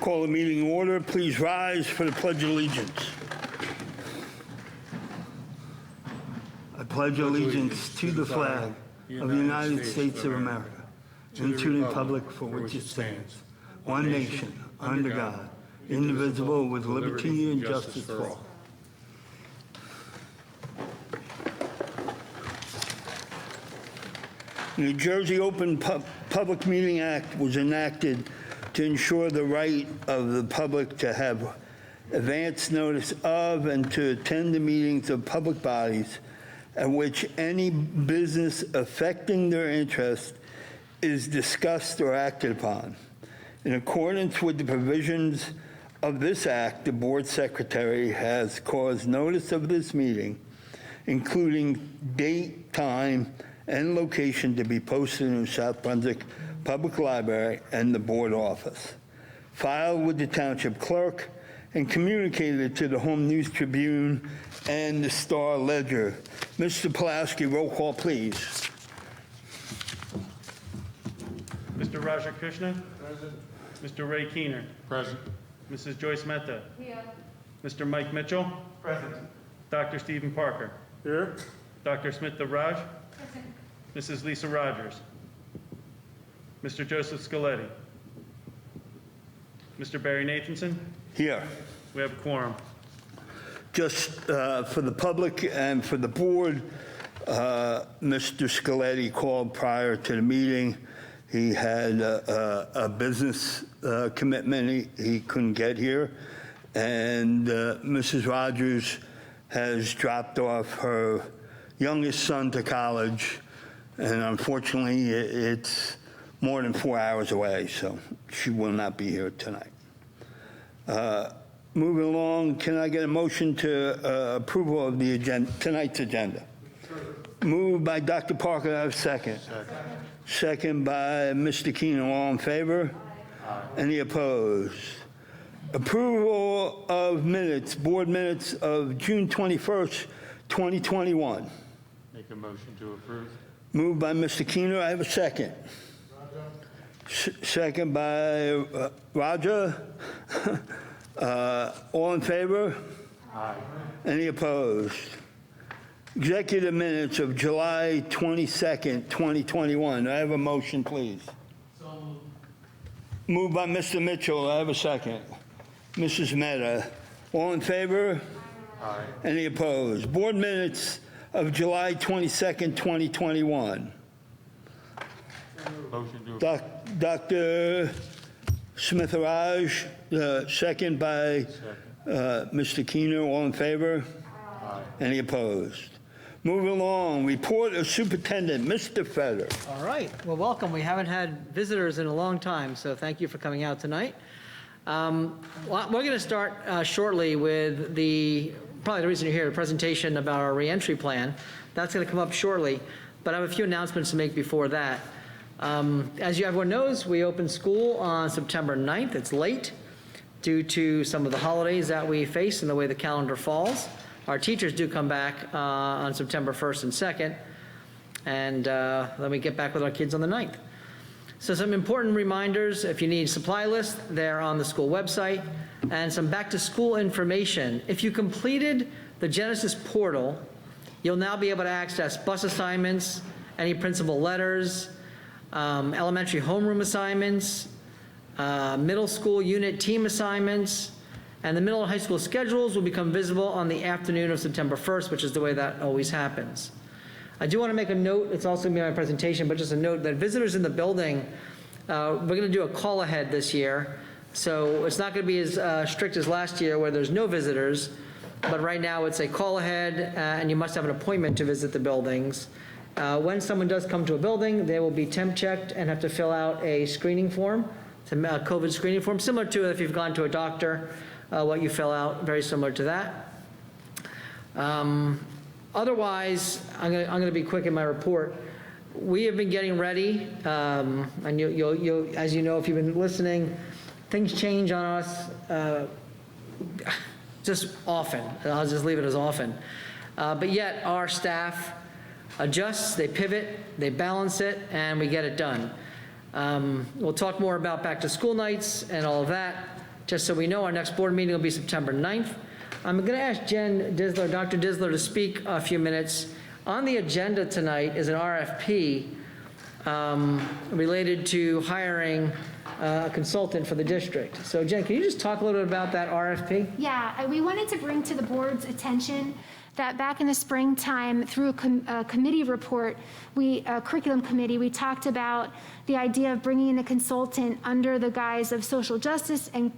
Call the meeting in order. Please rise for the Pledge of Allegiance. I pledge allegiance to the flag of the United States of America and to the republic for which it stands, one nation, under God, indivisible, with liberty and justice for all. The New Jersey Open Public Meeting Act was enacted to ensure the right of the public to have advance notice of and to attend the meetings of public bodies at which any business affecting their interest is discussed or acted upon. In accordance with the provisions of this act, the board secretary has caused notice of this meeting, including date, time, and location, to be posted in the South Brunswick Public Library and the board office, filed with the township clerk, and communicated to the Home News Tribune and the Star Ledger. Mr. Pulaski, roll call, please. Mr. Raja Krishna? Present. Mr. Ray Keener? Present. Mrs. Joyce Mehta? Here. Mr. Mike Mitchell? Present. Dr. Stephen Parker? Here. Dr. Smith Raj? Present. Mrs. Lisa Rogers? Mr. Joseph Scaletti? Mr. Barry Nathanson? Here. We have a quorum. Just for the public and for the board, Mr. Scaletti called prior to the meeting. He had a business commitment. He couldn't get here. And Mrs. Rogers has dropped off her youngest son to college. And unfortunately, it's more than 4 hours away, so she will not be here tonight. Moving along, can I get a motion to approval of the agenda, tonight's agenda? Moved by Dr. Parker. I have a second. Second by Mr. Keenan. All in favor? Aye. Any opposed? Approval of minutes, board minutes of June 21st, 2021. Make a motion to approve. Moved by Mr. Keener. I have a second. Second by Raja. All in favor? Aye. Any opposed? Executive minutes of July 22nd, 2021. I have a motion, please. Moved by Mr. Mitchell. I have a second. Mrs. Mehta. All in favor? Aye. Any opposed? Board minutes of July 22nd, 2021. Motion to approve. Dr. Smith-Raj, second by Mr. Keener. All in favor? Aye. Any opposed? Moving along, report of Superintendent, Mr. Feder. All right, well, welcome. We haven't had visitors in a long time, so thank you for coming out tonight. We're going to start shortly with probably the reason you're here, the presentation about our reentry plan. That's going to come up shortly, but I have a few announcements to make before that. As everyone knows, we opened school on September 9th. It's late due to some of the holidays that we face and the way the calendar falls. Our teachers do come back on September 1st and 2nd, and then we get back with our kids on the 9th. So some important reminders: if you need supply lists, they're on the school website, and some back to school information. If you completed the Genesis portal, you'll now be able to access bus assignments, any principal letters, elementary homeroom assignments, middle school unit team assignments, and the middle and high school schedules will become visible on the afternoon of September 1st, which is the way that always happens. I do want to make a note, it's also going to be my presentation, but just a note that visitors in the building, we're going to do a call ahead this year. So it's not going to be as strict as last year where there's no visitors, but right now it's a call ahead and you must have an appointment to visit the buildings. When someone does come to a building, they will be temp checked and have to fill out a screening form, a COVID screening form, similar to if you've gone to a doctor, what you fill out, very similar to that. Otherwise, I'm going to be quick in my report. We have been getting ready, and you'll, as you know, if you've been listening, things change on us just often. I'll just leave it as often. But yet our staff adjusts, they pivot, they balance it, and we get it done. We'll talk more about back to school nights and all of that, just so we know, our next board meeting will be September 9th. I'm going to ask Jen Disler, Dr. Disler, to speak a few minutes. On the agenda tonight is an RFP related to hiring a consultant for the district. So Jen, can you just talk a little bit about that RFP? Yeah, we wanted to bring to the board's attention that back in the springtime, through a committee report, a curriculum committee, we talked about the idea of bringing in a consultant under the guise of social justice and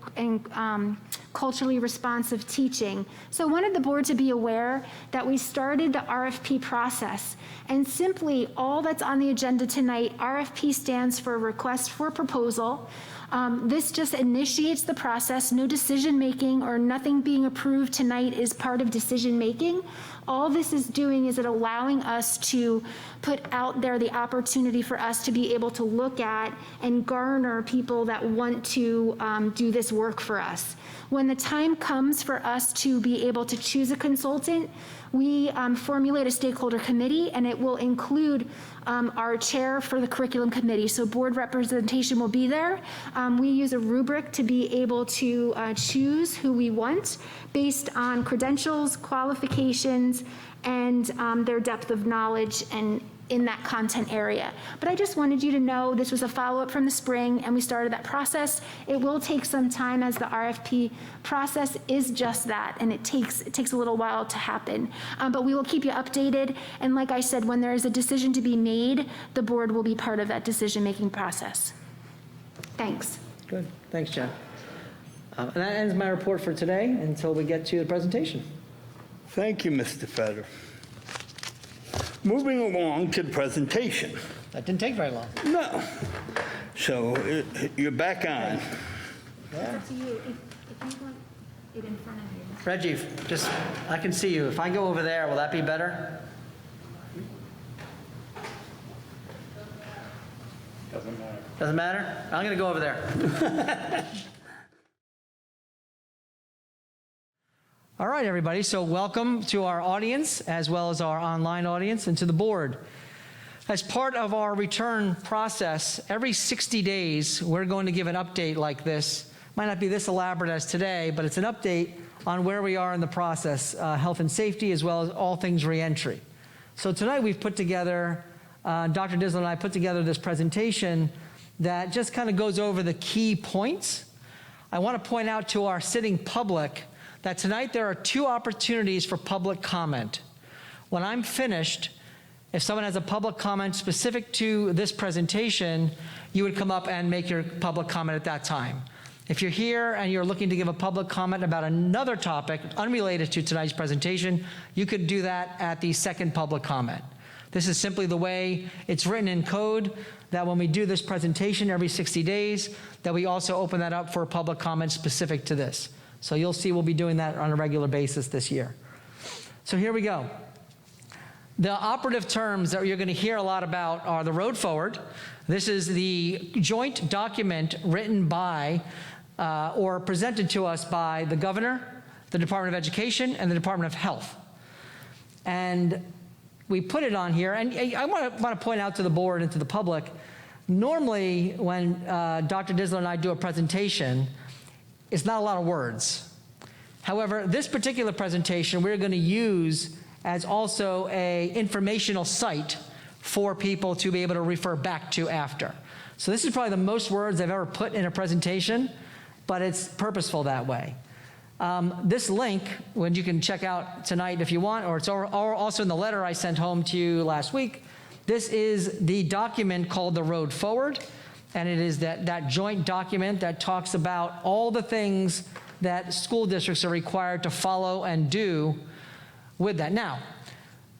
culturally responsive teaching. So I wanted the board to be aware that we started the RFP process. And simply, all that's on the agenda tonight, RFP stands for Request for Proposal. This just initiates the process. No decision-making or nothing being approved tonight is part of decision-making. All this is doing is it allowing us to put out there the opportunity for us to be able to look at and garner people that want to do this work for us. When the time comes for us to be able to choose a consultant, we formulate a stakeholder committee, and it will include our chair for the curriculum committee. So board representation will be there. We use a rubric to be able to choose who we want based on credentials, qualifications, and their depth of knowledge and in that content area. But I just wanted you to know this was a follow-up from the spring, and we started that process. It will take some time, as the RFP process is just that, and it takes a little while to happen. But we will keep you updated, and like I said, when there is a decision to be made, the board will be part of that decision-making process. Thanks. Good. Thanks, Jen. And that ends my report for today until we get to the presentation. Thank you, Mr. Fetter. Moving along to the presentation. That didn't take very long. No. So you're back on. Yeah. Up to you. If you want it in front of you. Reggie, just, I can see you. If I go over there, will that be better? Doesn't matter. Doesn't matter? I'm going to go over there. All right, everybody. So welcome to our audience, as well as our online audience, and to the board. As part of our return process, every 60 days, we're going to give an update like this. Might not be this elaborate as today, but it's an update on where we are in the process, health and safety, as well as all things reentry. So tonight we've put together, Dr. Disler and I put together this presentation that just kind of goes over the key points. I want to point out to our sitting public that tonight there are 2 opportunities for public comment. When I'm finished, if someone has a public comment specific to this presentation, you would come up and make your public comment at that time. If you're here and you're looking to give a public comment about another topic unrelated to tonight's presentation, you could do that at the second public comment. This is simply the way it's written in code, that when we do this presentation every 60 days, that we also open that up for public comment specific to this. So you'll see we'll be doing that on a regular basis this year. So here we go. The operative terms that you're going to hear a lot about are the road forward. This is the joint document written by or presented to us by the governor, the Department of Education, and the Department of Health. And we put it on here, and I want to point out to the board and to the public, normally when Dr. Disler and I do a presentation, it's not a lot of words. However, this particular presentation we're going to use as also an informational site for people to be able to refer back to after. So this is probably the most words I've ever put in a presentation, but it's purposeful that way. This link, when you can check out tonight if you want, or it's also in the letter I sent home to you last week, this is the document called the Road Forward. And it is that joint document that talks about all the things that school districts are required to follow and do with that. Now,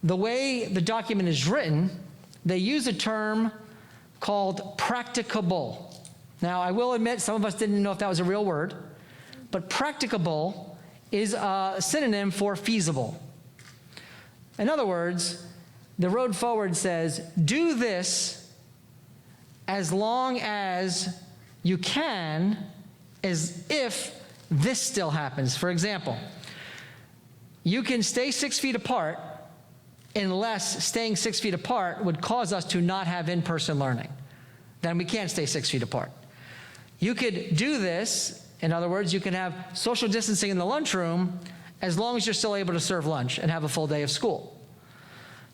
the way the document is written, they use a term called practicable. Now, I will admit some of us didn't know if that was a real word, but practicable is a synonym for feasible. In other words, the road forward says, do this as long as you can, as if this still happens. For example, you can stay 6 feet apart unless staying 6 feet apart would cause us to not have in-person learning. Then we can't stay 6 feet apart. You could do this In other words, you can have social distancing in the lunchroom as long as you're still able to serve lunch and have a full day of school.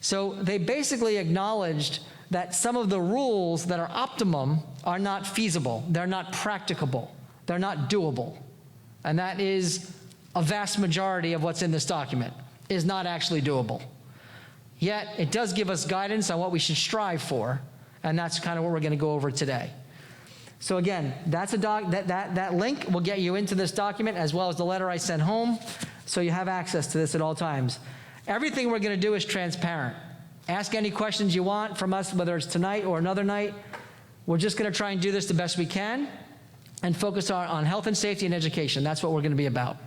So they basically acknowledged that some of the rules that are optimum are not feasible, they're not practicable, they're not doable. And that is a vast majority of what's in this document, is not actually doable. Yet, it does give us guidance on what we should strive for, and that's kind of what we're going to go over today. So again, that's that link will get you into this document, as well as the letter I sent home, so you have access to this at all times. Everything we're going to do is transparent. Ask any questions you want from us, whether it's tonight or another night. We're just going to try and do this the best we can and focus on health and safety and education. That's what we're going to be about,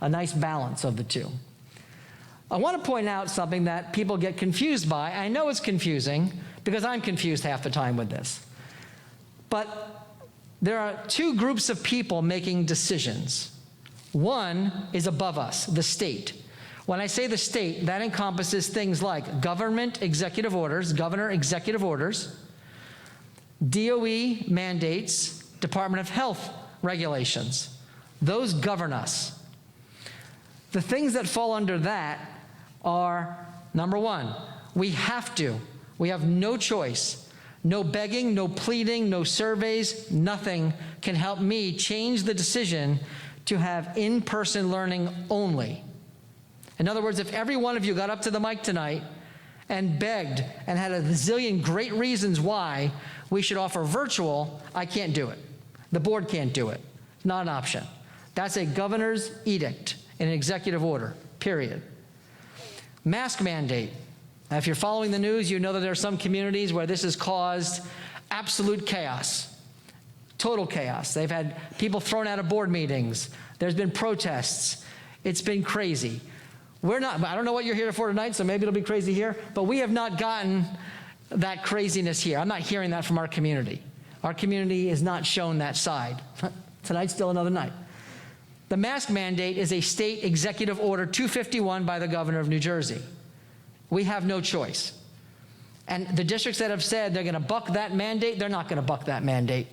a nice balance of the two. I want to point out something that people get confused by. I know it's confusing because I'm confused half the time with this. But there are two groups of people making decisions. One is above us, the state. When I say the state, that encompasses things like government executive orders, governor executive orders, DOE mandates, Department of Health regulations. Those govern us. The things that fall under that are, number one, we have no choice. No begging, no pleading, no surveys, nothing can help me change the decision to have in-person learning only. In other words, if every one of you got up to the mic tonight and begged and had a zillion great reasons why we should offer virtual, I can't do it. The board can't do it. Not an option. That's a governor's edict, an executive order, period. Mask mandate. Now, if you're following the news, you know that there are some communities where this has caused absolute chaos, total chaos. They've had people thrown out of board meetings. There's been protests. It's been crazy. I don't know what you're here for tonight, so maybe it'll be crazy here, but we have not gotten that craziness here. I'm not hearing that from our community. Our community is not shown that side. Tonight's still another night. The mask mandate is a state executive order 251 by the governor of New Jersey. We have no choice. And the districts that have said they're going to buck that mandate, they're not going to buck that mandate.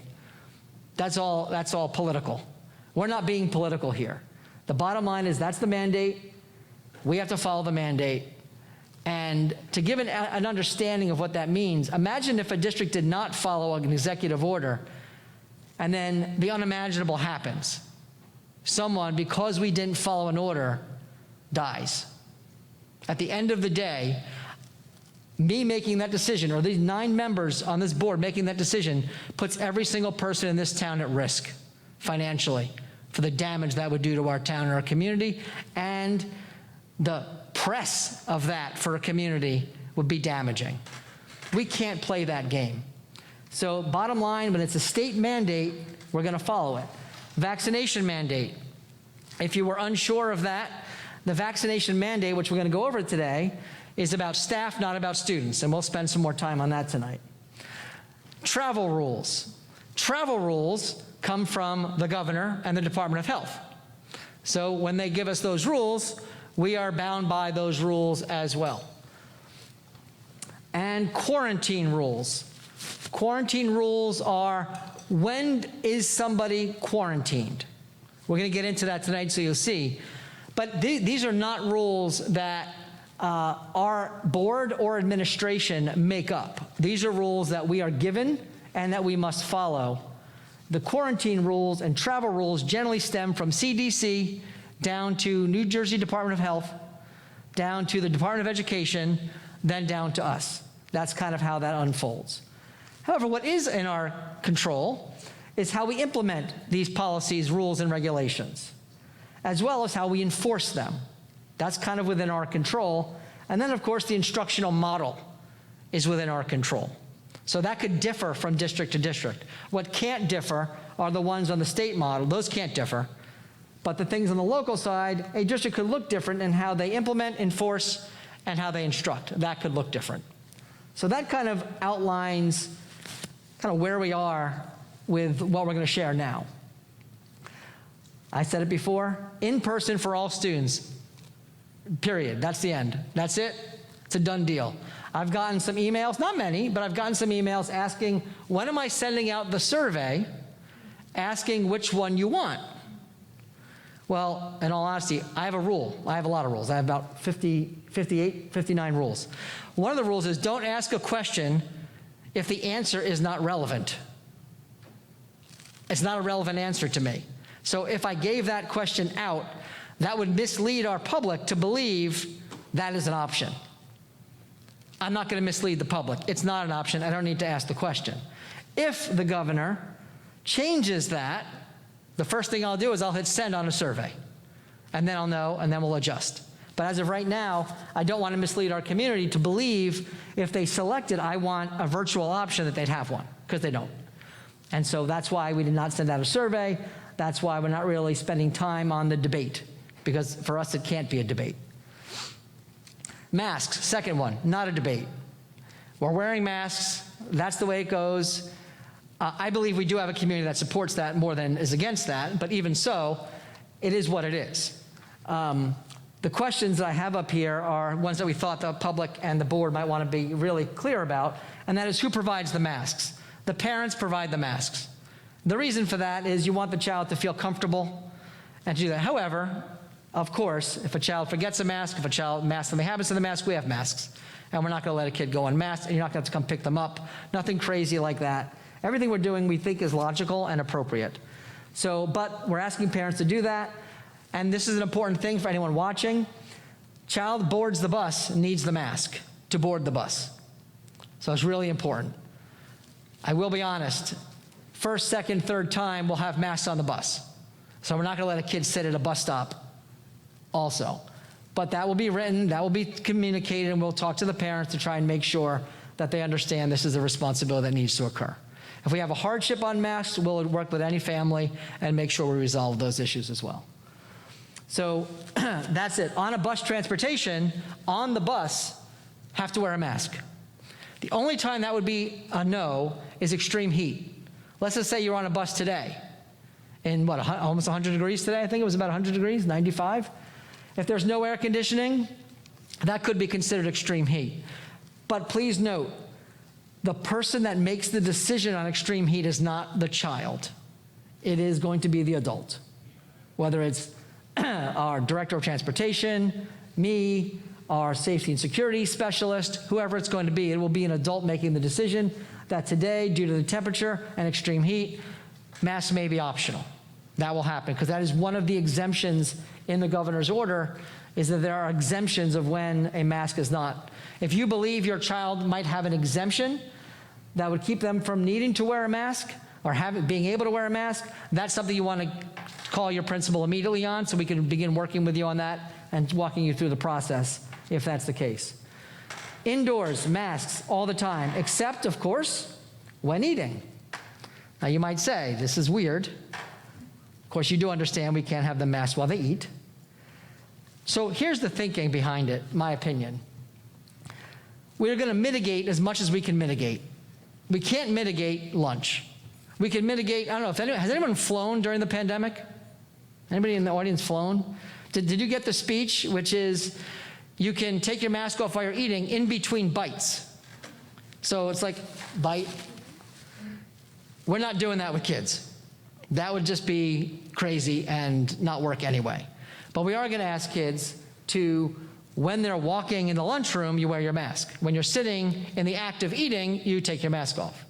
That's all political. We're not being political here. The bottom line is that's the mandate. We have to follow the mandate. And to give an understanding of what that means, imagine if a district did not follow an executive order and then the unimaginable happens. Someone, because we didn't follow an order, dies. At the end of the day, me making that decision, or these 9 members on this board making that decision, puts every single person in this town at risk financially for the damage that would do to our town and our community, and the press of that for a community would be damaging. We can't play that game. So bottom line, when it's a state mandate, we're going to follow it. Vaccination mandate. If you were unsure of that, the vaccination mandate, which we're going to go over today, is about staff, not about students, and we'll spend some more time on that tonight. Travel rules. Travel rules come from the governor and the Department of Health. So when they give us those rules, we are bound by those rules as well. And quarantine rules. Quarantine rules are, when is somebody quarantined? We're going to get into that tonight so you'll see. But these are not rules that our board or administration make up. These are rules that we are given and that we must follow. The quarantine rules and travel rules generally stem from CDC down to New Jersey Department of Health, down to the Department of Education, then down to us. That's kind of how that unfolds. However, what is in our control is how we implement these policies, rules, and regulations, as well as how we enforce them. That's kind of within our control. And then, of course, the instructional model is within our control. So that could differ from district to district. What can't differ are the ones on the state model. Those can't differ. But the things on the local side, a district could look different in how they implement, enforce, and how they instruct. That could look different. So that kind of outlines kind of where we are with what we're going to share now. I said it before, in person for all students, period. That's the end. That's it. It's a done deal. I've gotten some emails, not many, but I've gotten some emails asking, when am I sending out the survey, asking which one you want? Well, in all honesty, I have a rule. I have a lot of rules. I have about 58, 59 rules. One of the rules is don't ask a question if the answer is not relevant. It's not a relevant answer to me. So if I gave that question out, that would mislead our public to believe that is an option. I'm not going to mislead the public. It's not an option. I don't need to ask the question. If the governor changes that, the first thing I'll do is I'll hit send on a survey. And then I'll know, and then we'll adjust. But as of right now, I don't want to mislead our community to believe if they selected, I want a virtual option, that they'd have one, because they don't. And so that's why we did not send out a survey. That's why we're not really spending time on the debate, because for us it can't be a debate. Masks, second one, not a debate. We're wearing masks. That's the way it goes. I believe we do have a community that supports that more than is against that, but even so, it is what it is. The questions that I have up here are ones that we thought the public and the board might want to be really clear about, and that is who provides the masks. The parents provide the masks. The reason for that is you want the child to feel comfortable and to do that. However, of course, if a child forgets a mask, if a child masks something happens to the mask, we have masks. And we're not going to let a kid go unmasked, and you're not going to have to come pick them up. Nothing crazy like that. Everything we're doing we think is logical and appropriate. So, but we're asking parents to do that. And this is an important thing for anyone watching. Child boards the bus needs the mask to board the bus. So it's really important. I will be honest, first, second, third time we'll have masks on the bus. So we're not going to let a kid sit at a bus stop also. But that will be written, that will be communicated, and we'll talk to the parents to try and make sure that they understand this is a responsibility that needs to occur. If we have a hardship on masks, we'll work with any family and make sure we resolve those issues as well. So that's it. On a bus transportation, on the bus, have to wear a mask. The only time that would be a no is extreme heat. Let's just say you're on a bus today in what, almost 100 degrees today? I think it was about 100 degrees, 95. If there's no air conditioning, that could be considered extreme heat. But please note, the person that makes the decision on extreme heat is not the child. It is going to be the adult. Whether it's our director of transportation, me, our safety and security specialist, whoever it's going to be, it will be an adult making the decision that today, due to the temperature and extreme heat, masks may be optional. That will happen, because that is one of the exemptions in the governor's order, is that there are exemptions of when a mask is not. If you believe your child might have an exemption that would keep them from needing to wear a mask or being able to wear a mask, that's something you want to call your principal immediately on, so we can begin working with you on that and walking you through the process if that's the case. Indoors, masks all the time, except, of course, when eating. Now you might say, this is weird. Of course, you do understand we can't have them masked while they eat. So here's the thinking behind it, my opinion. We're going to mitigate as much as we can mitigate. We can't mitigate lunch. We can mitigate, I don't know, has anyone flown during the pandemic? Anybody in the audience flown? Did you get the speech, which is, you can take your mask off while you're eating in between bites. So it's like, bite. We're not doing that with kids. That would just be crazy and not work anyway. But we are going to ask kids to, when they're walking in the lunchroom, you wear your mask. When you're sitting in the act of eating, you take your mask off.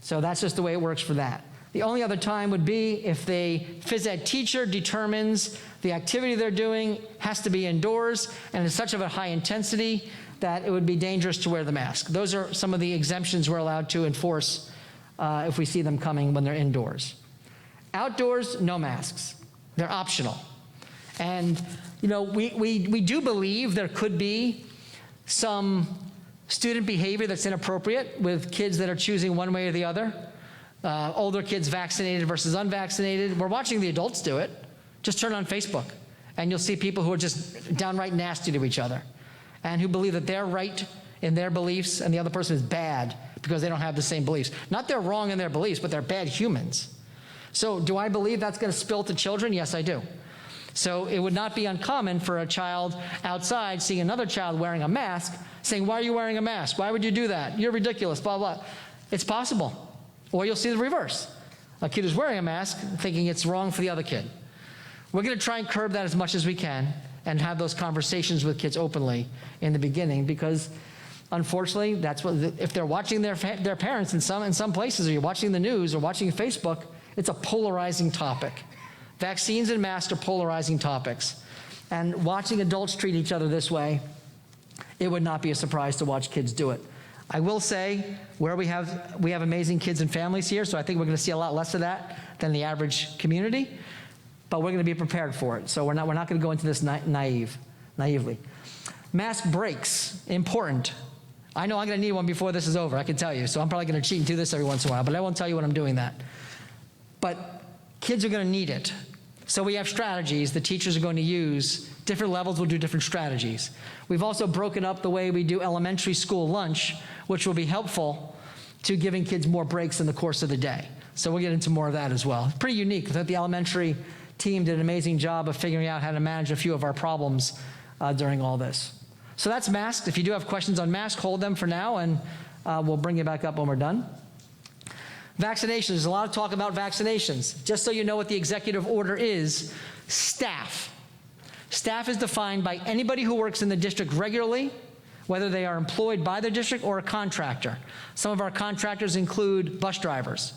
So that's just the way it works for that. The only other time would be if the phys ed teacher determines the activity they're doing has to be indoors and is such of a high intensity that it would be dangerous to wear the mask. Those are some of the exemptions we're allowed to enforce if we see them coming when they're indoors. Outdoors, no masks. They're optional. And, you know, we do believe there could be some student behavior that's inappropriate with kids that are choosing one way or the other. Older kids vaccinated versus unvaccinated. We're watching the adults do it. Just turn on Facebook, and you'll see people who are just downright nasty to each other and who believe that they're right in their beliefs and the other person is bad because they don't have the same beliefs. Not they're wrong in their beliefs, but they're bad humans. So do I believe that's going to spill to children? Yes, I do. So it would not be uncommon for a child outside seeing another child wearing a mask, saying, why are you wearing a mask? Why would you do that? You're ridiculous, blah, blah. It's possible. Or you'll see the reverse. A kid who's wearing a mask thinking it's wrong for the other kid. We're going to try and curb that as much as we can and have those conversations with kids openly in the beginning, because unfortunately, that's what, if they're watching their parents in some places, or you're watching the news or watching Facebook, it's a polarizing topic. Vaccines and masks are polarizing topics. And watching adults treat each other this way, it would not be a surprise to watch kids do it. I will say, where we have amazing kids and families here, so I think we're going to see a lot less of that than the average community, but we're going to be prepared for it. So we're not going to go into this naively. Mask breaks, important. I know I'm going to need one before this is over, I can tell you, so I'm probably going to cheat and do this every once in a while, but I won't tell you when I'm doing that. But kids are going to need it. So we have strategies the teachers are going to use. Different levels will do different strategies. We've also broken up the way we do elementary school lunch, which will be helpful to giving kids more breaks in the course of the day. So we'll get into more of that as well. Pretty unique. I thought the elementary team did an amazing job of figuring out how to manage a few of our problems during all this. So that's masks. If you do have questions on masks, hold them for now, and we'll bring you back up when we're done. Vaccinations. There's a lot of talk about vaccinations. Just so you know what the executive order is, staff. Staff is defined by anybody who works in the district regularly, whether they are employed by the district or a contractor. Some of our contractors include bus drivers.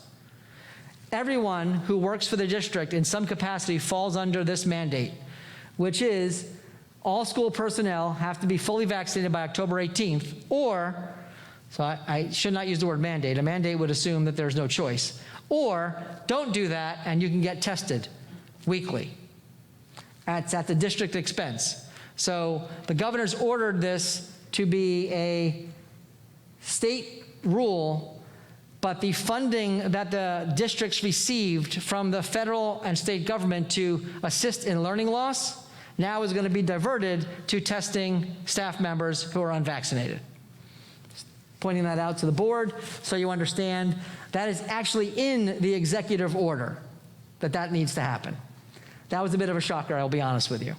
Everyone who works for the district in some capacity falls under this mandate, which is all school personnel have to be fully vaccinated by October 18th, or, so I should not use the word mandate. A mandate would assume that there's no choice. Or don't do that and you can get tested weekly. It's at the district expense. So the governor's ordered this to be a state rule, but the funding that the districts received from the federal and state government to assist in learning loss now is going to be diverted to testing staff members who are unvaccinated. Pointing that out to the board so you understand that is actually in the executive order that needs to happen. That was a bit of a shocker, I'll be honest with you.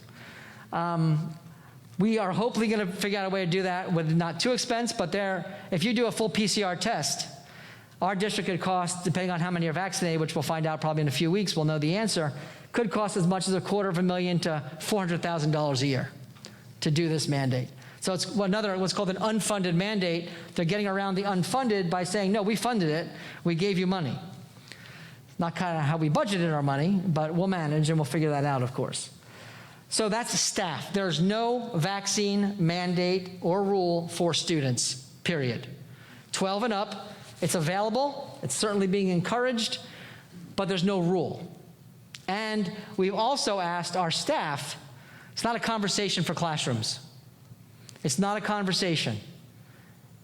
We are hopefully going to figure out a way to do that with not too expensive, but if you do a full PCR test, our district could cost, depending on how many are vaccinated, which we'll find out probably in a few weeks, we'll know the answer, could cost as much as $250,000 to $400,000 a year to do this mandate. So it's what's called an unfunded mandate. They're getting around the unfunded by saying, no, we funded it, we gave you money. Not kind of how we budgeted our money, but we'll manage and we'll figure that out, of course. So that's staff. There's no vaccine mandate or rule for students, period. 12 and up, it's available, it's certainly being encouraged, but there's no rule. And we've also asked our staff, it's not a conversation for classrooms. It's not a conversation.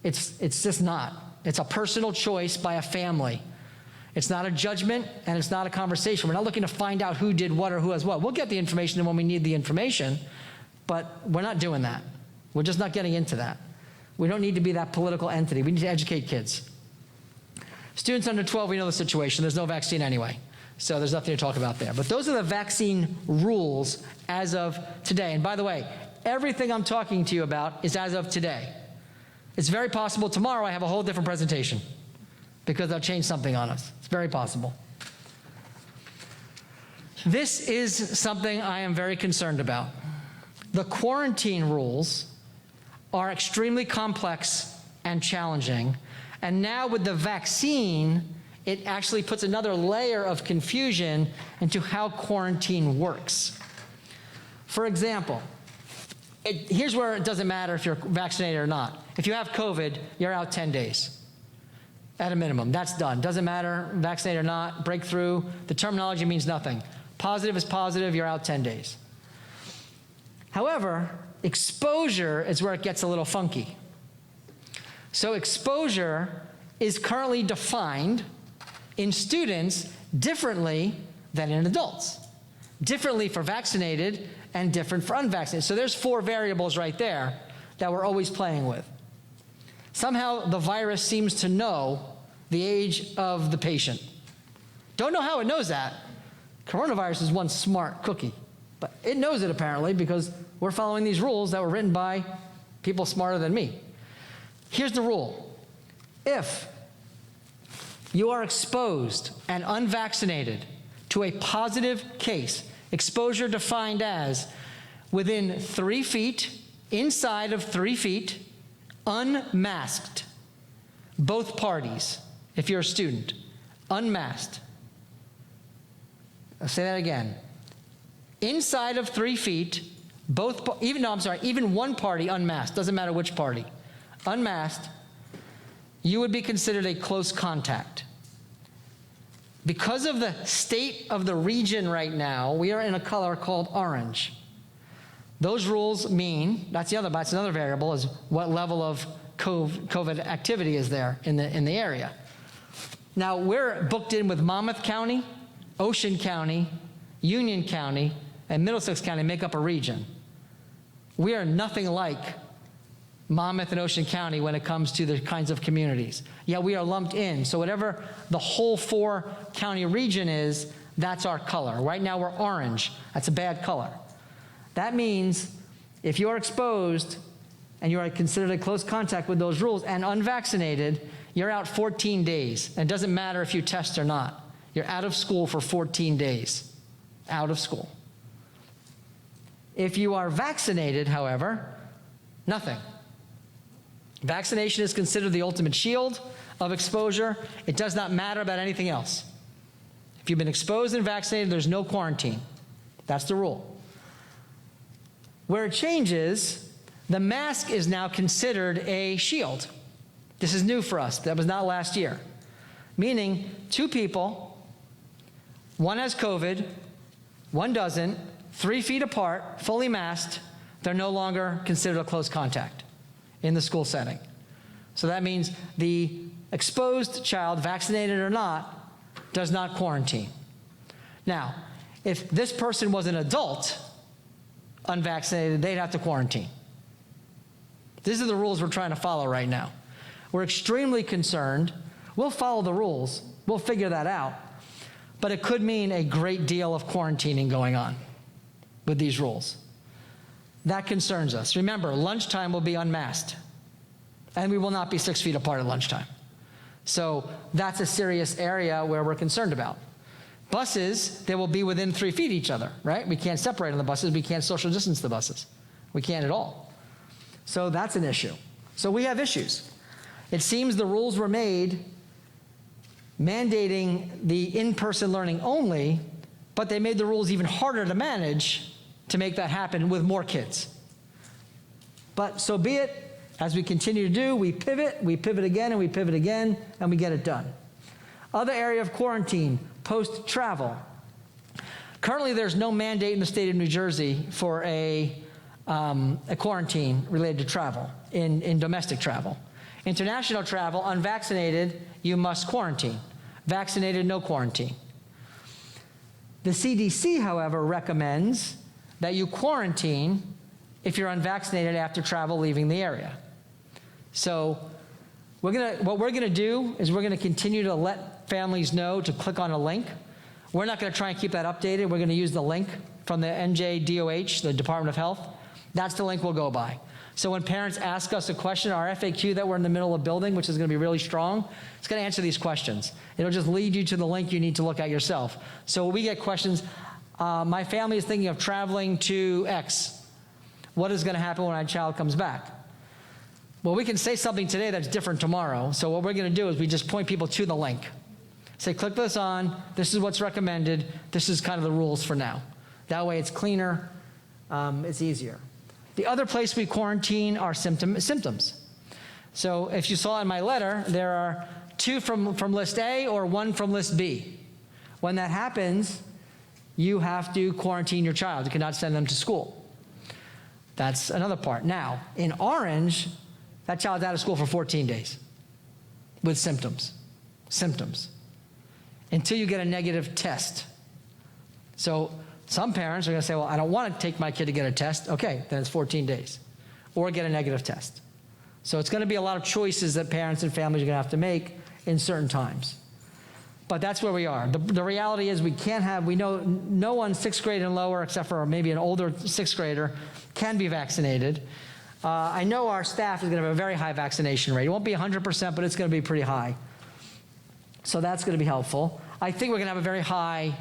It's just not. It's a personal choice by a family. It's not a judgment, and it's not a conversation. We're not looking to find out who did what or who has what. We'll get the information when we need the information, but we're not doing that. We're just not getting into that. We don't need to be that political entity. We need to educate kids. Students under 12, we know the situation. There's no vaccine anyway, so there's nothing to talk about there. But those are the vaccine rules as of today. And by the way, everything I'm talking to you about is as of today. It's very possible tomorrow I have a whole different presentation because they'll change something on us. It's very possible. This is something I am very concerned about. The quarantine rules are extremely complex and challenging, and now with the vaccine, it actually puts another layer of confusion into how quarantine works. For example, here's where it doesn't matter if you're vaccinated or not. If you have COVID, you're out 10 days. At a minimum, that's done. Doesn't matter, vaccinated or not, breakthrough, the terminology means nothing. Positive is positive, you're out 10 days. However, exposure is where it gets a little funky. So exposure is currently defined in students differently than in adults. Differently for vaccinated and different for unvaccinated. So there's 4 variables right there that we're always playing with. Somehow the virus seems to know the age of the patient. Don't know how it knows that. Coronavirus is one smart cookie, but it knows it apparently because we're following these rules that were written by people smarter than me. Here's the rule. If you are exposed and unvaccinated to a positive case, Exposure defined as within 3 feet, inside of 3 feet, unmasked. Both parties, if you're a student, unmasked. I'll say that again. Inside of 3 feet, even one party unmasked, doesn't matter which party, unmasked, you would be considered a close contact. Because of the state of the region right now, we are in a color called orange. Those rules mean, that's another variable, is what level of COVID activity is there in the area. Now, we're booked in with Monmouth County, Ocean County, Union County, and Middlesex County make up a region. We are nothing like Monmouth and Ocean County when it comes to the kinds of communities. Yeah, we are lumped in. So whatever the whole 4-county region is, that's our color. Right now we're orange. That's a bad color. That means if you are exposed and you are considered a close contact with those rules and unvaccinated, you're out 14 days. And it doesn't matter if you test or not. You're out of school for 14 days. Out of school. If you are vaccinated, however, nothing. Vaccination is considered the ultimate shield of exposure. It does not matter about anything else. If you've been exposed and vaccinated, there's no quarantine. That's the rule. Where it changes, the mask is now considered a shield. This is new for us. That was not last year. Meaning 2 people, one has COVID, one doesn't, 3 feet apart, fully masked, they're no longer considered a close contact in the school setting. So that means the exposed child, vaccinated or not, does not quarantine. Now, if this person was an adult, unvaccinated, they'd have to quarantine. These are the rules we're trying to follow right now. We're extremely concerned. We'll follow the rules. We'll figure that out. But it could mean a great deal of quarantining going on with these rules. That concerns us. Remember, lunchtime will be unmasked, and we will not be 6 feet apart at lunchtime. So that's a serious area where we're concerned about. Buses, they will be within 3 feet of each other, right? We can't separate on the buses. We can't social distance the buses. We can't at all. So that's an issue. So we have issues. It seems the rules were made mandating the in-person learning only, but they made the rules even harder to manage to make that happen with more kids. But so be it. As we continue to do, we pivot again, and we pivot again, and we get it done. Other area of quarantine, post-travel. Currently, there's no mandate in the state of New Jersey for a quarantine related to travel, in domestic travel. International travel, unvaccinated, you must quarantine. Vaccinated, no quarantine. The CDC, however, recommends that you quarantine if you're unvaccinated after travel leaving the area. So what we're gonna do is we're gonna continue to let families know to click on a link. We're not gonna try and keep that updated. We're gonna use the link from the NJDOH, the Department of Health. That's the link we'll go by. So when parents ask us a question, our FAQ that we're in the middle of building, which is gonna be really strong, it's gonna answer these questions. It'll just lead you to the link you need to look at yourself. So we get questions, my family is thinking of traveling to X. What is gonna happen when our child comes back? Well, we can say something today that's different tomorrow. So what we're gonna do is we just point people to the link. Say, click this on, this is what's recommended, this is kind of the rules for now. That way it's cleaner, it's easier. The other place we quarantine are symptoms. So if you saw in my letter, there are 2 from list A or 1 from list B. When that happens, you have to quarantine your child. You cannot send them to school. That's another part. Now, in orange, that child's out of school for 14 days with symptoms. Until you get a negative test. So some parents are going to say, well, I don't want to take my kid to get a test. Okay, then it's 14 days. Or get a negative test. So it's going to be a lot of choices that parents and families are going to have to make in certain times. But that's where we are. The reality is we know no one 6th grade and lower, except for maybe an older 6th grader, can be vaccinated. I know our staff is going to have a very high vaccination rate. It won't be 100%, but it's going to be pretty high. So that's going to be helpful. I think we're going to have a very high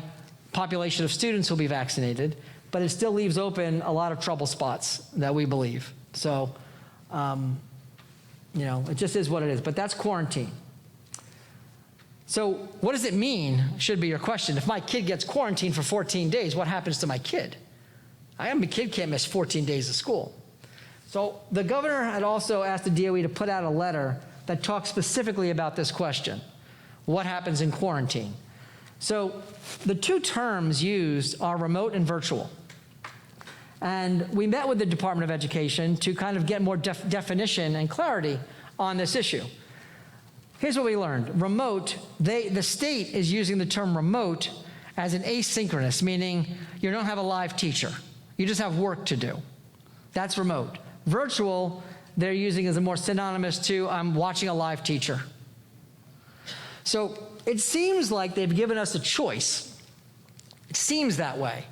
population of students will be vaccinated, but it still leaves open a lot of trouble spots that we believe. So, it just is what it is, but that's quarantine. So what does it mean, should be your question. If my kid gets quarantined for 14 days, what happens to my kid? A kid can't miss 14 days of school. So the governor had also asked the DOE to put out a letter that talks specifically about this question. What happens in quarantine? So the two terms used are remote and virtual. And we met with the Department of Education to kind of get more definition and clarity on this issue. Here's what we learned. Remote, the state is using the term remote as an asynchronous, meaning you don't have a live teacher. You just have work to do. That's remote. Virtual, they're using as a more synonymous to I'm watching a live teacher. So it seems like they've given us a choice. It seems that way.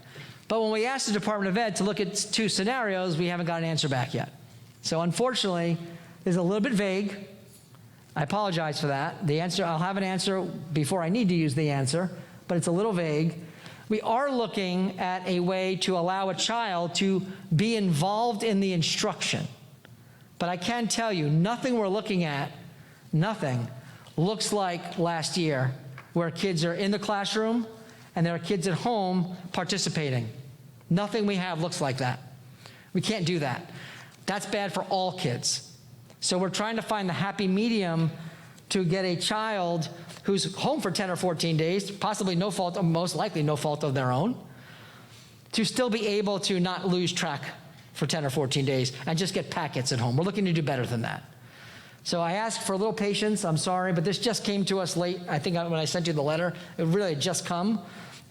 But when we asked the Department of Ed to look at two scenarios, we haven't got an answer back yet. So unfortunately, it's a little bit vague. I apologize for that. The answer, I'll have an answer before I need to use the answer, but it's a little vague. We are looking at a way to allow a child to be involved in the instruction. But I can tell you, nothing we're looking at, nothing, looks like last year, where kids are in the classroom and there are kids at home participating. Nothing we have looks like that. We can't do that. That's bad for all kids. So we're trying to find the happy medium to get a child who's home for 10 or 14 days, possibly no fault, or most likely no fault of their own, to still be able to not lose track for 10 or 14 days and just get packets at home. We're looking to do better than that. So I asked for a little patience. I'm sorry, but this just came to us late. I think when I sent you the letter, it really had just come,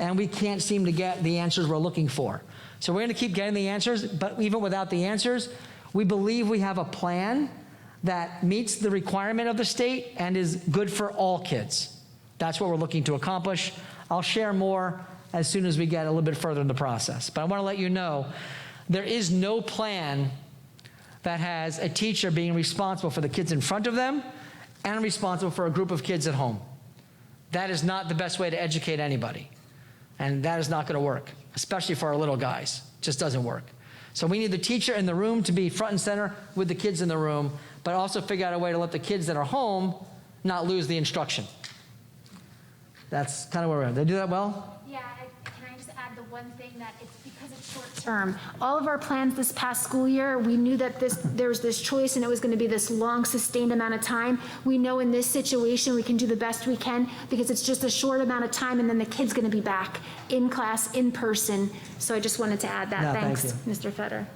and we can't seem to get the answers we're looking for. So we're going to keep getting the answers, but even without the answers, we believe we have a plan that meets the requirement of the state and is good for all kids. That's what we're looking to accomplish. I'll share more as soon as we get a little bit further in the process. But I want to let you know, there is no plan that has a teacher being responsible for the kids in front of them and responsible for a group of kids at home. That is not the best way to educate anybody. And that is not going to work, especially for our little guys. It just doesn't work. So we need the teacher in the room to be front and center with the kids in the room, but also figure out a way to let the kids that are home not lose the instruction. That's kind of where we're at. Did I do that well? Yeah, can I just add the one thing that it's because it's short term. All of our plans this past school year, we knew that there was this choice and it was going to be this long sustained amount of time. We know in this situation we can do the best we can because it's just a short amount of time and then the kid's going to be back in class, in person. So I just wanted to add that. No, Thanks, thank Mr. Fetter.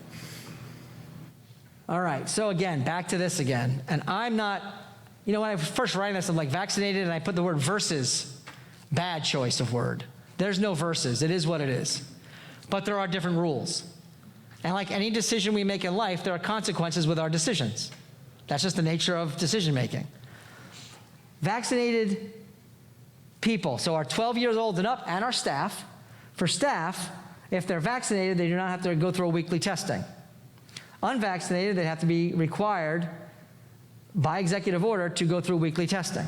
All right, so again, back to this again. And I'm not, when I was first writing this, I'm like vaccinated and I put the word versus. Bad choice of word. There's no versus. It is what it is. But there are different rules. And like any decision we make in life, there are consequences with our decisions. That's just the nature of decision making. Vaccinated people, so our 12 years old and up, and our staff, for staff, if they're vaccinated, they do not have to go through a weekly testing. Unvaccinated, they have to be required by executive order to go through weekly testing.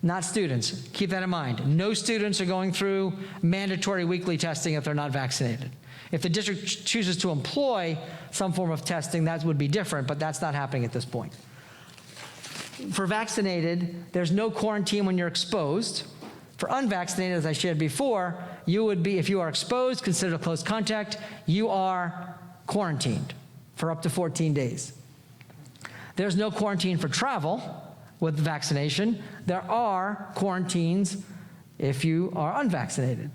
Not students. Keep that in mind. No students are going through mandatory weekly testing if they're not vaccinated. If the district chooses to employ some form of testing, that would be different, but that's not happening at this point. For vaccinated, there's no quarantine when you're exposed. For unvaccinated, as I shared before, you would be, if you are exposed, considered a close contact, you are quarantined for up to 14 days. There's no quarantine for travel with vaccination. There are quarantines if you are unvaccinated.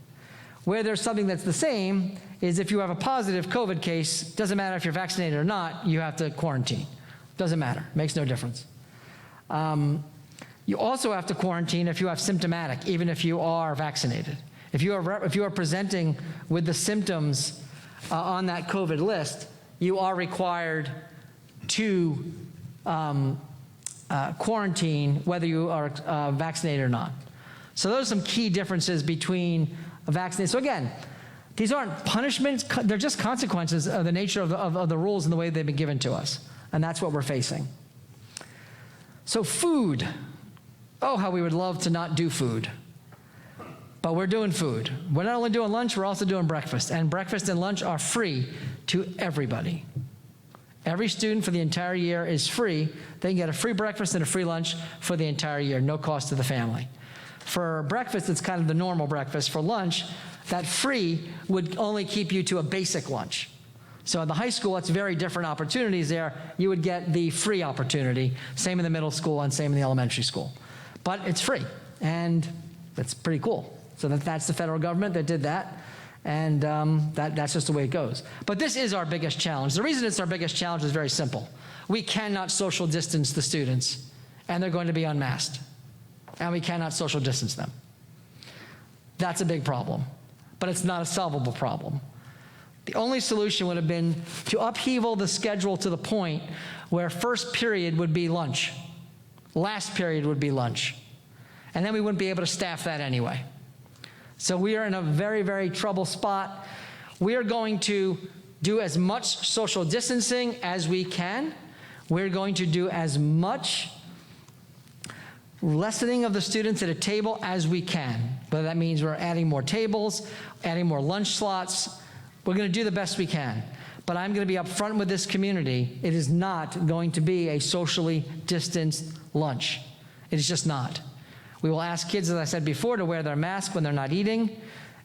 Where there's something that's the same is if you have a positive COVID case, doesn't matter if you're vaccinated or not, you have to quarantine. Doesn't matter, makes no difference. You also have to quarantine if you have symptomatic, even if you are vaccinated. If you are presenting with the symptoms on that COVID list, you are required to quarantine whether you are vaccinated or not. So those are some key differences between vaccinated. So again, these aren't punishments, they're just consequences of the nature of the rules and the way they've been given to us. And that's what we're facing. So food. Oh, how we would love to not do food. But we're doing food. We're not only doing lunch, we're also doing breakfast. And breakfast and lunch are free to everybody. Every student for the entire year is free. They can get a free breakfast and a free lunch for the entire year, no cost to the family. For breakfast, it's kind of the normal breakfast. For lunch, that free would only keep you to a basic lunch. So in the high school, it's very different opportunities there. You would get the free opportunity, same in the middle school and same in the elementary school. But it's free, and that's pretty cool. So that's the federal government that did that, and that's just the way it goes. But this is our biggest challenge. The reason it's our biggest challenge is very simple. We cannot social distance the students, and they're going to be unmasked, and we cannot social distance them. That's a big problem, but it's not a solvable problem. The only solution would have been to upheaval the schedule to the point where first period would be lunch, last period would be lunch, and then we wouldn't be able to staff that anyway. So we are in a very, very trouble spot. We are going to do as much social distancing as we can. We're going to do as much lessening of the students at a table as we can. Whether that means we're adding more tables, adding more lunch slots, we're going to do the best we can. But I'm going to be upfront with this community. It is not going to be a socially distanced lunch. It is just not. We will ask kids, as I said before, to wear their mask when they're not eating,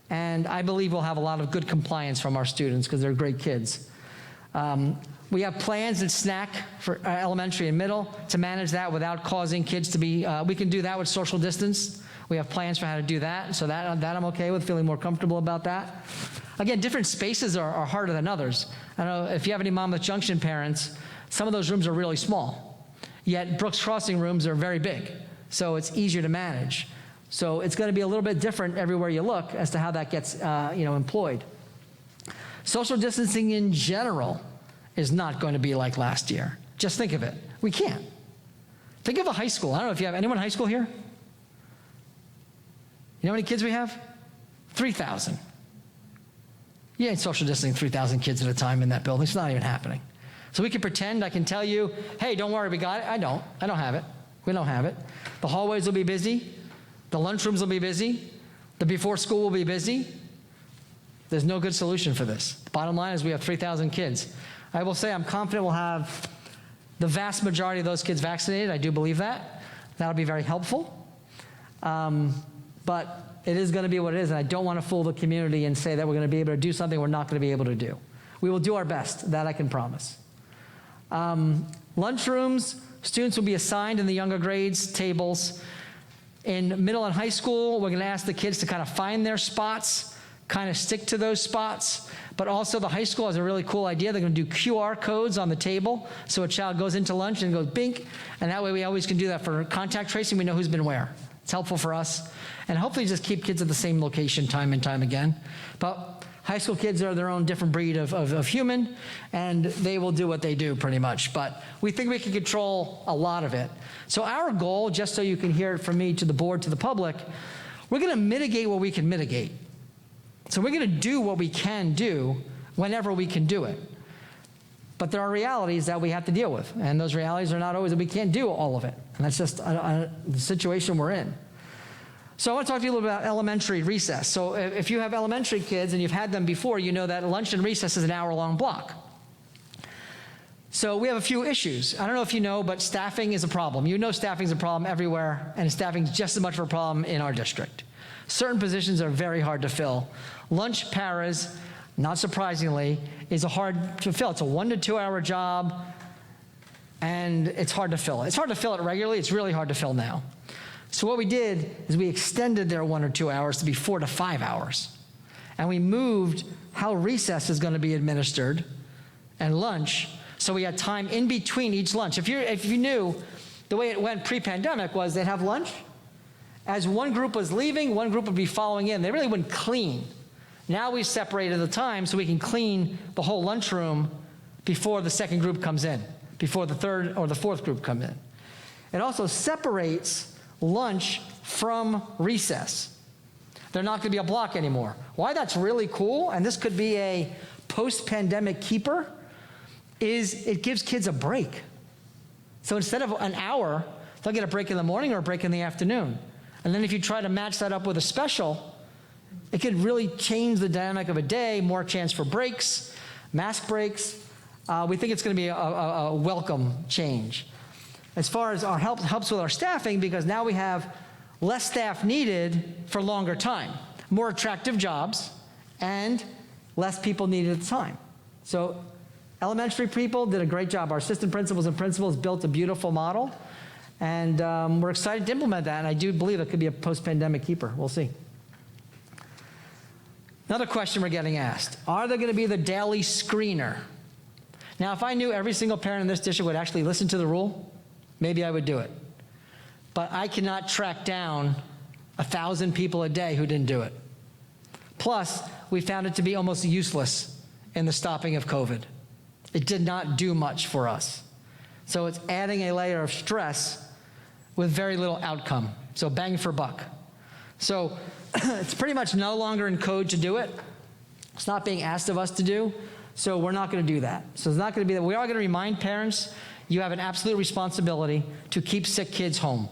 and I believe we'll have a lot of good compliance from our students because they're great kids. We have plans at SNAC for elementary and middle to manage that without causing kids to be, we can do that with social distance. We have plans for how to do that, so that I'm okay with, feeling more comfortable about that. Again, different spaces are harder than others. I don't know if you have any Monmouth Junction parents, some of those rooms are really small, yet Brooks Crossing rooms are very big. So it's easier to manage. So it's going to be a little bit different everywhere you look as to how that gets employed. Social distancing in general is not going to be like last year. Just think of it. We can't. Think of a high school. I don't know if you have anyone in high school here? You know how many kids we have? 3,000. You ain't social distancing 3,000 kids at a time in that building. It's not even happening. So we can pretend, I can tell you, hey, don't worry, we got it. I don't have it. We don't have it. The hallways will be busy. The lunchrooms will be busy. The before school will be busy. There's no good solution for this. The bottom line is we have 3,000 kids. I will say I'm confident we'll have the vast majority of those kids vaccinated. I do believe that. That'll be very helpful. But it is going to be what it is, and I don't want to fool the community and say that we're going to be able to do something we're not going to be able to do. We will do our best. That I can promise. Lunchrooms, students will be assigned in the younger grades tables. In middle and high school, we're going to ask the kids to kind of find their spots, kind of stick to those spots. But also the high school has a really cool idea. They're going to do QR codes on the table. So a child goes into lunch and goes bink. And that way we always can do that for contact tracing. We know who's been where. It's helpful for us. And hopefully just keep kids at the same location time and time again. But high school kids are their own different breed of human, and they will do what they do pretty much. But we think we can control a lot of it. So our goal, just so you can hear it from me to the board, to the public, we're going to mitigate what we can mitigate. So we're going to do what we can do whenever we can do it. But there are realities that we have to deal with, and those realities are not always that we can't do all of it. And that's just the situation we're in. So I want to talk to you a little bit about elementary recess. So if you have elementary kids and you've had them before, you know that lunch and recess is an hour-long block. So we have a few issues. I don't know if you know, but staffing is a problem. You know staffing is a problem everywhere, and staffing is just as much of a problem in our district. Certain positions are very hard to fill. Lunch paras, not surprisingly, is hard to fill. It's a 1 to 2 hour job, and it's hard to fill. It's hard to fill it regularly. It's really hard to fill now. So what we did is we extended their 1 or 2 hours to be 4 to 5 hours. And we moved how recess is going to be administered and lunch, so we had time in between each lunch. If you knew, the way it went pre-pandemic was they'd have lunch. As one group was leaving, one group would be following in. They really wouldn't clean. Now we've separated the time so we can clean the whole lunchroom before the second group comes in, before the third or the fourth group come in. It also separates lunch from recess. They're not going to be a block anymore. Why that's really cool, and this could be a post-pandemic keeper, is it gives kids a break. So instead of an hour, they'll get a break in the morning or a break in the afternoon. And then if you try to match that up with a special, It could really change the dynamic of a day, more chance for breaks, mask breaks. We think it's going to be a welcome change. As far as our helps with our staffing, because now we have less staff needed for longer time, more attractive jobs, and less people needed at the time. So elementary people did a great job. Our assistant principals and principals built a beautiful model, and we're excited to implement that, and I do believe it could be a post-pandemic keeper. We'll see. Another question we're getting asked, are there going to be the daily screener? Now, if I knew every single parent in this district would actually listen to the rule, maybe I would do it. But I cannot track down 1,000 people a day who didn't do it. Plus, we found it to be almost useless in the stopping of COVID. It did not do much for us. So it's adding a layer of stress with very little outcome. So bang for buck. So it's pretty much no longer in code to do it. It's not being asked of us to do. So we're not going to do that. So it's not going to be that. We are going to remind parents, you have an absolute responsibility to keep sick kids home.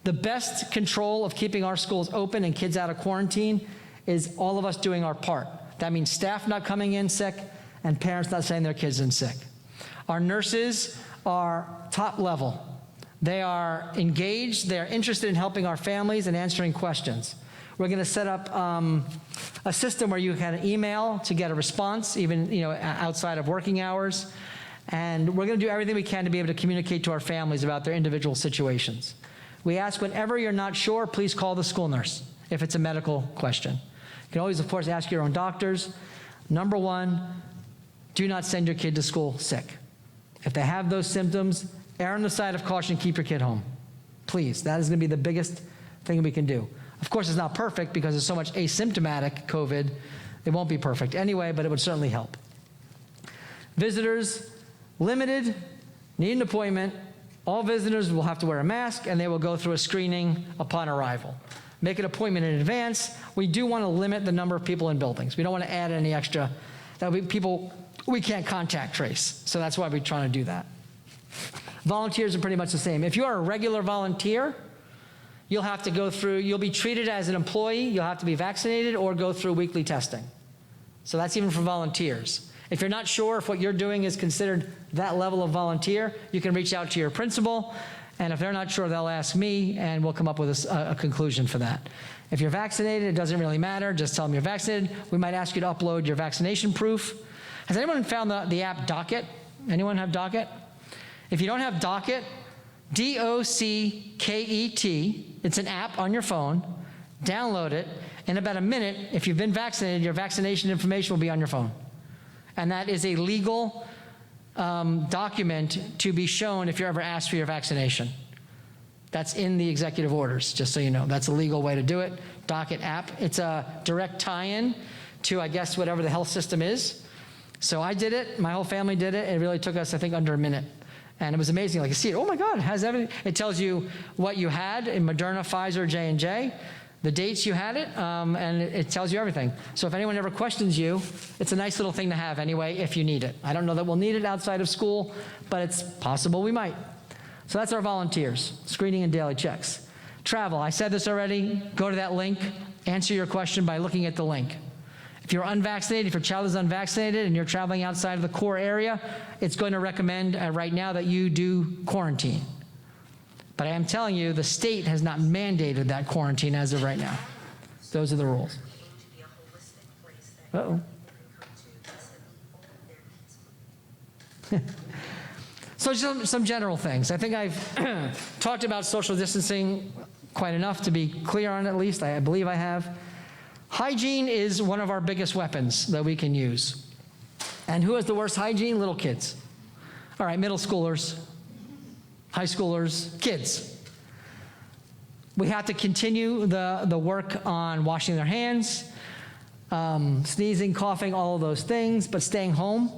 The best control of keeping our schools open and kids out of quarantine is all of us doing our part. That means staff not coming in sick and parents not sending their kids in sick. Our nurses are top level. They are engaged. They are interested in helping our families and answering questions. We're going to set up a system where you can email to get a response, even outside of working hours. And we're going to do everything we can to be able to communicate to our families about their individual situations. We ask whenever you're not sure, please call the school nurse if it's a medical question. You can always, of course, ask your own doctors. Number one, do not send your kid to school sick. If they have those symptoms, err on the side of caution, keep your kid home. Please, that is going to be the biggest thing we can do. Of course, it's not perfect because there's so much asymptomatic COVID. It won't be perfect anyway, but it would certainly help. Visitors, limited, need an appointment. All visitors will have to wear a mask, and they will go through a screening upon arrival. Make an appointment in advance. We do want to limit the number of people in buildings. We don't want to add any extra. That would be people we can't contact trace. So that's why we're trying to do that. Volunteers are pretty much the same. If you are a regular volunteer, you'll have to go through, you'll be treated as an employee, you'll have to be vaccinated or go through weekly testing. So that's even for volunteers. If you're not sure if what you're doing is considered that level of volunteer, you can reach out to your principal, and if they're not sure, they'll ask me, and we'll come up with a conclusion for that. If you're vaccinated, it doesn't really matter. Just tell them you're vaccinated. We might ask you to upload your vaccination proof. Has anyone found the app Docket? Anyone have Docket? If you don't have Docket, D-O-C-K-E-T, it's an app on your phone. Download it. In about a minute, if you've been vaccinated, your vaccination information will be on your phone. And that is a legal document to be shown if you're ever asked for your vaccination. That's in the executive orders, just so you know. That's a legal way to do it. Docket app. It's a direct tie-in to, I guess, whatever the health system is. So I did it. My whole family did it. It really took us, I think, under a minute. And it was amazing. Like, you see it. Oh, my God. It has everything. It tells you what you had in Moderna, Pfizer, J&J, the dates you had it, and it tells you everything. So if anyone ever questions you, it's a nice little thing to have anyway if you need it. I don't know that we'll need it outside of school, but it's possible we might. So that's our volunteers, screening and daily checks. Travel, I said this already. Go to that link. Answer your question by looking at the link. If you're unvaccinated, if your child is unvaccinated and you're traveling outside of the core area, it's going to recommend right now that you do quarantine. But I am telling you, the state has not mandated that quarantine as of right now. Those are the rules. Uh-oh. So some general things. I think I've talked about social distancing quite enough to be clear on it, at least. I believe I have. Hygiene is one of our biggest weapons that we can use. And who has the worst hygiene? Little kids. All right, middle schoolers, high schoolers, kids. We have to continue the work on washing their hands, sneezing, coughing, all of those things, but staying home.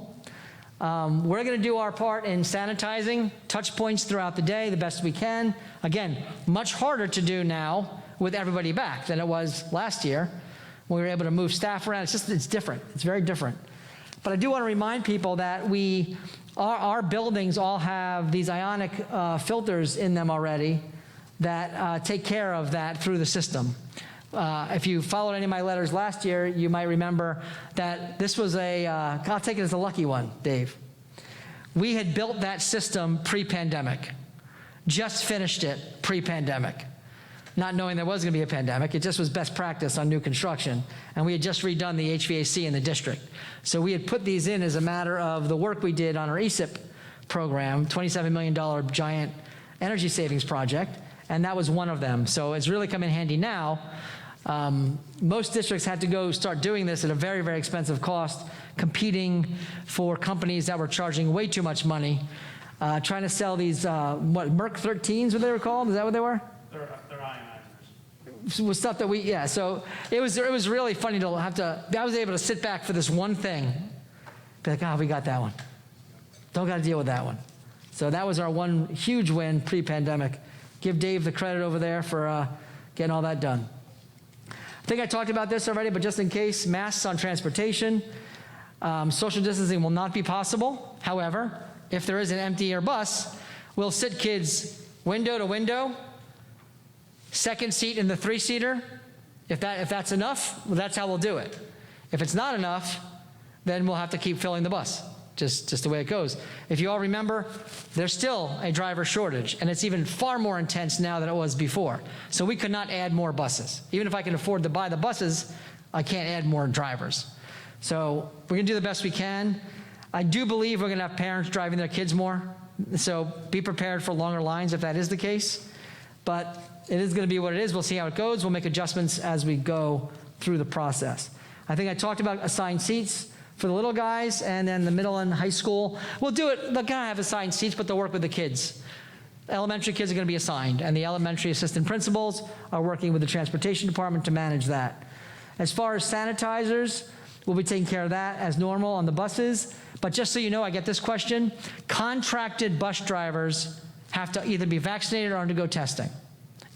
We're going to do our part in sanitizing, touch points throughout the day the best we can. Again, much harder to do now with everybody back than it was last year when we were able to move staff around. It's different. It's very different. But I do want to remind people that our buildings all have these ionic filters in them already that take care of that through the system. If you followed any of my letters last year, you might remember that this was I'll take it as a lucky one, Dave. We had built that system pre-pandemic, just finished it pre-pandemic, not knowing there was going to be a pandemic. It just was best practice on new construction, and we had just redone the HVAC in the district. So we had put these in as a matter of the work we did on our ESIP program, $27 million giant energy savings project, and that was one of them. So it's really come in handy now. Most districts had to go start doing this at a very, very expensive cost, competing for companies that were charging way too much money, trying to sell these, Merck 13s, what they were called? Is that what they were? They're ionizers. Was stuff that so it was really funny to have to, I was able to sit back for this one thing, be like, we got that one. Don't got to deal with that one. So that was our one huge win pre-pandemic. Give Dave the credit over there for getting all that done. I think I talked about this already, but just in case, masks on transportation. Social distancing will not be possible. However, if there is an empty air bus, we'll sit kids window to window, second seat in the 3-seater. If that's enough, well, that's how we'll do it. If it's not enough, then we'll have to keep filling the bus. Just the way it goes. If you all remember, there's still a driver shortage, and it's even far more intense now than it was before. So we could not add more buses. Even if I can afford to buy the buses, I can't add more drivers. So we're going to do the best we can. I do believe we're going to have parents driving their kids more. So be prepared for longer lines if that is the case. But it is going to be what it is. We'll see how it goes. We'll make adjustments as we go through the process. I think I talked about assigned seats for the little guys, and then the middle and high school. We'll do it, they're gonna have assigned seats, but they'll work with the kids. Elementary kids are gonna be assigned, and the elementary assistant principals are working with the transportation department to manage that. As far as sanitizers, we'll be taking care of that as normal on the buses, but just so you know, I get this question, contracted bus drivers have to either be vaccinated or undergo testing,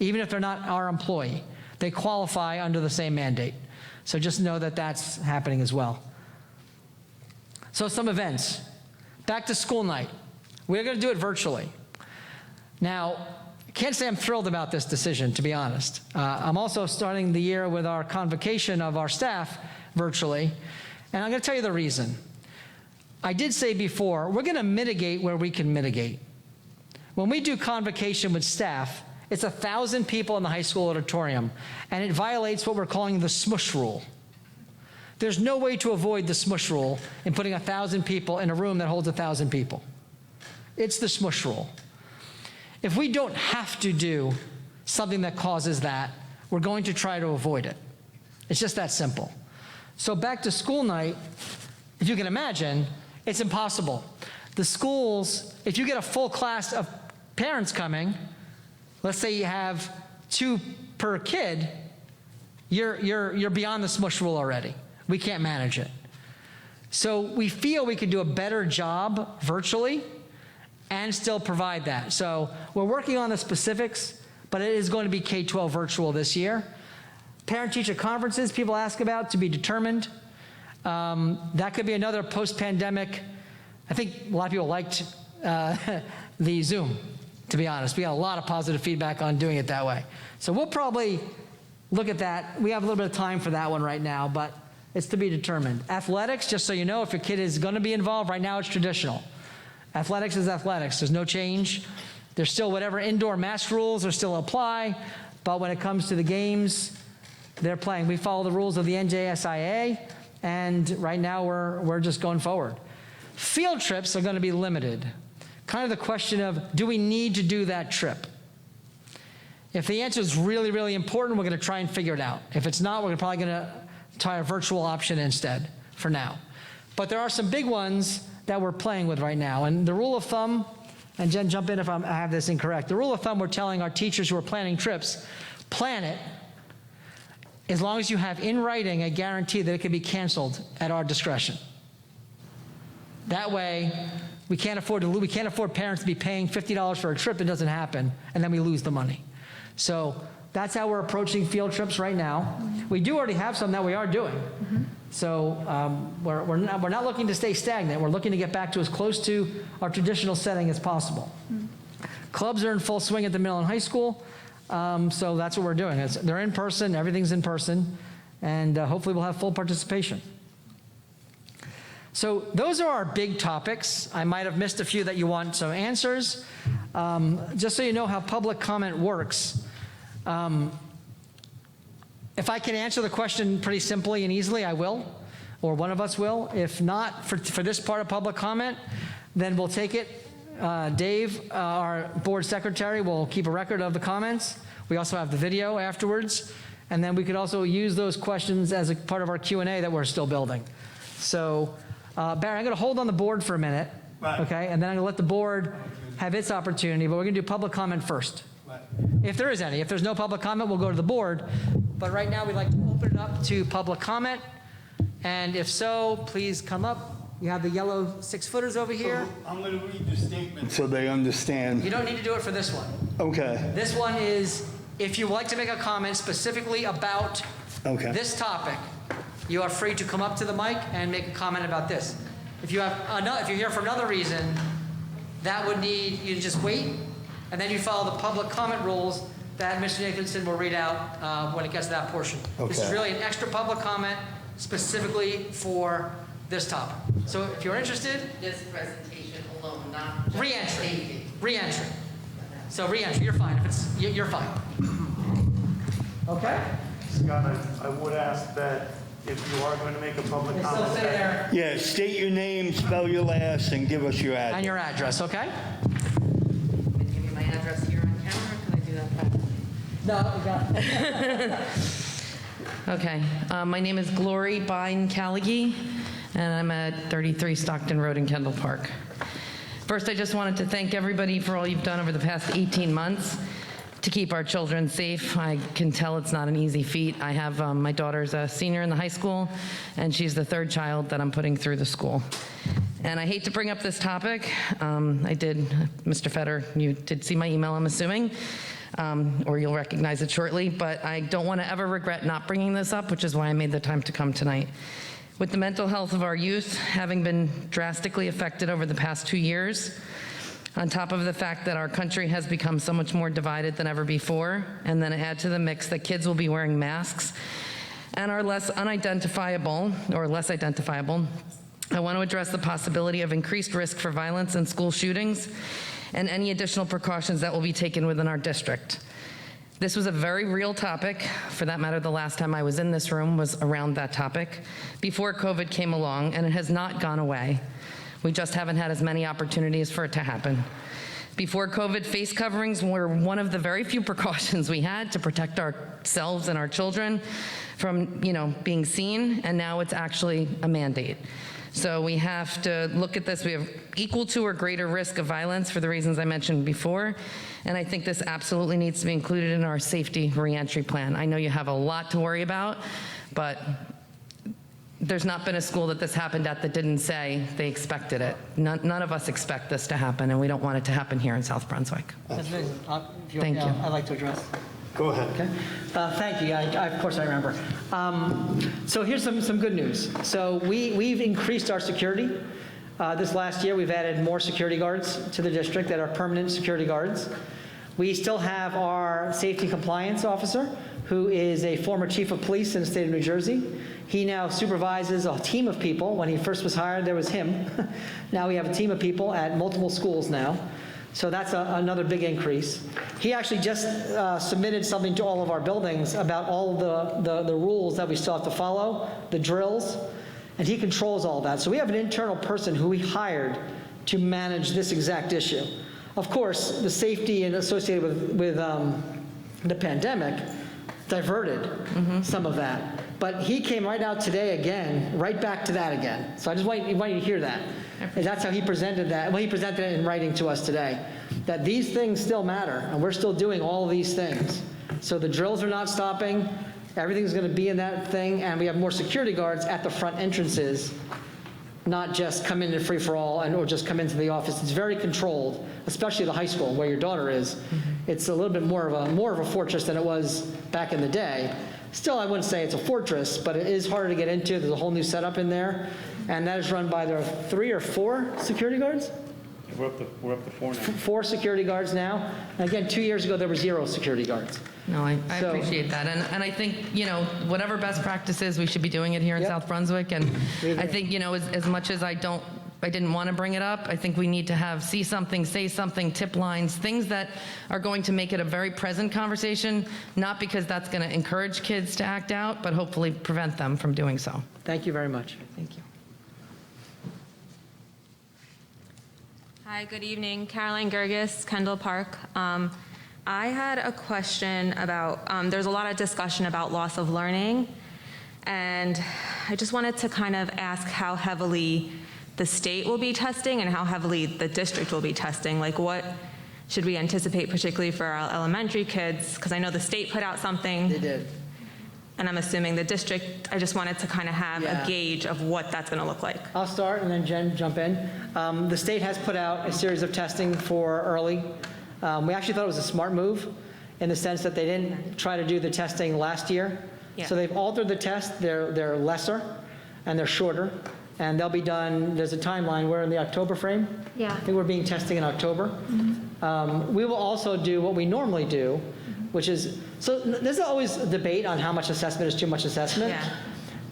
even if they're not our employee. They qualify under the same mandate. So just know that that's happening as well. So some events. Back to school night. We're going to do it virtually. Now, I can't say I'm thrilled about this decision, to be honest. I'm also starting the year with our convocation of our staff virtually, and I'm going to tell you the reason. I did say before, we're going to mitigate where we can mitigate. When we do convocation with staff, it's 1,000 people in the high school auditorium, and it violates what we're calling the smush rule. There's no way to avoid the smush rule in putting 1,000 people in a room that holds 1,000 people. It's the smush rule. If we don't have to do something that causes that, we're going to try to avoid it. It's just that simple. So back to school night, if you can imagine, it's impossible. The schools, if you get a full class of parents coming, let's say you have 2 per kid, you're beyond the smush rule already. We can't manage it. So we feel we can do a better job virtually and still provide that. So we're working on the specifics, but it is going to be K-12 virtual this year. Parent-teacher conferences people ask about, to be determined. That could be another post-pandemic. I think a lot of people liked the Zoom, to be honest. We got a lot of positive feedback on doing it that way. So we'll probably look at that. We have a little bit of time for that one right now, but it's to be determined. Athletics, just so you know, if your kid is going to be involved, right now it's traditional. Athletics is athletics. There's no change. There's still whatever indoor mask rules are still apply, but when it comes to the games, they're playing. We follow the rules of the NJSIA, and right now we're just going forward. Field trips are going to be limited. Kind of the question of, do we need to do that trip? If the answer is really, really important, we're going to try and figure it out. If it's not, we're probably going to try a virtual option instead for now. But there are some big ones that we're playing with right now. And the rule of thumb, and Jen, jump in if I have this incorrect. The rule of thumb we're telling our teachers who are planning trips, plan it as long as you have in writing a guarantee that it can be canceled at our discretion. That way, we can't afford parents to be paying $50 for a trip that doesn't happen, and then we lose the money. So that's how we're approaching field trips right now. We do already have some that we are doing. So we're not looking to stay stagnant. We're looking to get back to as close to our traditional setting as possible. Clubs are in full swing at the middle and high school. So that's what we're doing. They're in person, everything's in person, and hopefully we'll have full participation. So those are our big topics. I might have missed a few that you want some answers. Just so you know how public comment works, if I can answer the question pretty simply and easily, I will, or one of us will. If not, for this part of public comment, then we'll take it. Dave, our board secretary, will keep a record of the comments. We also have the video afterwards. And then we could also use those questions as a part of our Q&A that we're still building. So, Barry, I'm going to hold on the board for a minute, Right. okay? And then I'm going to let the board have its opportunity, but we're going to do public comment first. Right. If there is any. If there's no public comment, we'll go to the board. But right now, we'd like to open it up to public comment. And if so, please come up. You have the yellow 6-footers over here. I'm going to read the statement so they understand. You don't need to do it for this one. Okay, This one is, if you would like to make a comment specifically about okay. this topic, you are free to come up to the mic and make a comment about this. If you're here for another reason, that would need you to just wait, and then you follow the public comment rules that Mr. Nathanson will read out when it gets to that portion. This is Okay. really an extra public comment specifically for this topic. So if you're interested, This presentation alone, not just re-entry, safety. re-entry. So re-entry, you're fine. If it's, you're fine. Okay? Scott, I would ask that if you are going to make a public Still comment, stay there. Yeah, state your name, spell your last, and give us your And address. your address, okay? Can I give you my address here on camera, or can I do that privately? No, we got it. Okay, my name is Glory Bine Callaghy, and I'm at 33 Stockton Road in Kendall Park. First, I just wanted to thank everybody for all you've done over the past 18 months to keep our children safe. I can tell it's not an easy feat. I have, my daughter's a senior in the high school, and she's the third child that I'm putting through the school. And I hate to bring up this topic. I did, Mr. Fetter, you did see my email, I'm assuming, or you'll recognize it shortly, but I don't want to ever regret not bringing this up, which is why I made the time to come tonight. With the mental health of our youth having been drastically affected over the past 2 years, on top of the fact that our country has become so much more divided than ever before, and then add to the mix that kids will be wearing masks and are less identifiable, I want to address the possibility of increased risk for violence and school shootings and any additional precautions that will be taken within our district. This was a very real topic. For that matter, the last time I was in this room was around that topic before COVID came along, and it has not gone away. We just haven't had as many opportunities for it to happen. Before COVID, face coverings were one of the very few precautions we had to protect ourselves and our children from, being seen, and now it's actually a mandate. So we have to look at this. We have equal to or greater risk of violence for the reasons I mentioned before, and I think this absolutely needs to be included in our safety reentry plan. I know you have a lot to worry about, but there's not been a school that this happened at that didn't say they expected it. None of us expect this to happen, and we don't want it to happen here in South Brunswick. That's amazing. Thank you. I'd like to address. Go ahead. Okay. Thank you. Of course, I remember. So here's some good news. So we've increased our security. This last year, we've added more security guards to the district that are permanent security guards. We still have our safety compliance officer, who is a former chief of police in the state of New Jersey. He now supervises a team of people. When he first was hired, there was him. Now we have a team of people at multiple schools now. So that's another big increase. He actually just submitted something to all of our buildings about all the rules that we still have to follow, the drills, and he controls all that. So we have an internal person who we hired to manage this exact issue. Of course, the safety associated with the pandemic diverted some of that. But he came right out today again, right back to that again. So I just want you to hear that. And that's how he presented that. Well, he presented it in writing to us today, that these things still matter, and we're still doing all of these things. So the drills are not stopping. Everything's going to be in that thing, and we have more security guards at the front entrances, not just come in free-for-all or just come into the office. It's very controlled, especially the high school where your daughter is. It's a little bit more of a fortress than it was back in the day. Still, I wouldn't say it's a fortress, but it is harder to get into. There's a whole new setup in there, and that is run by, there are 3 or 4 security guards? We're up to 4 now. 4 security guards now. And again, 2 years ago, there were 0 security guards. No, I So- appreciate that. And I think, you know, whatever best practices, we should be doing it here in Yep. South Brunswick. And We agree. I think, you know, as much as I didn't want to bring it up, I think we need to see something, say something, tip lines, things that are going to make it a very present conversation, not because that's going to encourage kids to act out, but hopefully prevent them from doing so. Thank you very much. Thank you. Hi, good evening. Caroline Gergis, Kendall Park. I had a question about, there's a lot of discussion about loss of learning, and I just wanted to kind of ask how heavily the state will be testing and how heavily the district will be testing. Like, what should we anticipate, particularly for our elementary kids? Because I know the state put out something, They did. and I'm assuming the district, I just wanted to kind of have Yeah. a gauge of what that's going to look like. I'll start and then Jen jump in. The state has put out a series of testing for early. We actually thought it was a smart move in the sense that they didn't try to do the testing last year. Yeah. So they've altered the test. They're lesser and they're shorter. And they'll be done, there's a timeline, we're in the October frame. Yeah. I think we're being testing in October. We will also do what we normally do, which is, so there's always a debate on how much assessment is too much assessment. Yeah.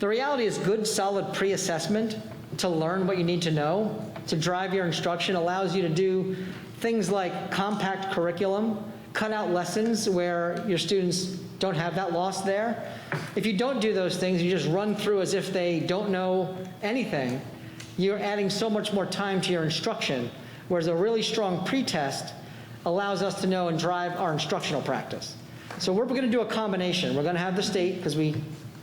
The reality is good, solid pre-assessment to learn what you need to know, to drive your instruction, allows you to do things like compact curriculum, cut out lessons where your students don't have that loss there. If you don't do those things, you just run through as if they don't know anything, you're adding so much more time to your instruction, whereas a really strong pre-test allows us to know and drive our instructional practice. So we're going to do a combination. We're going to have the state, because we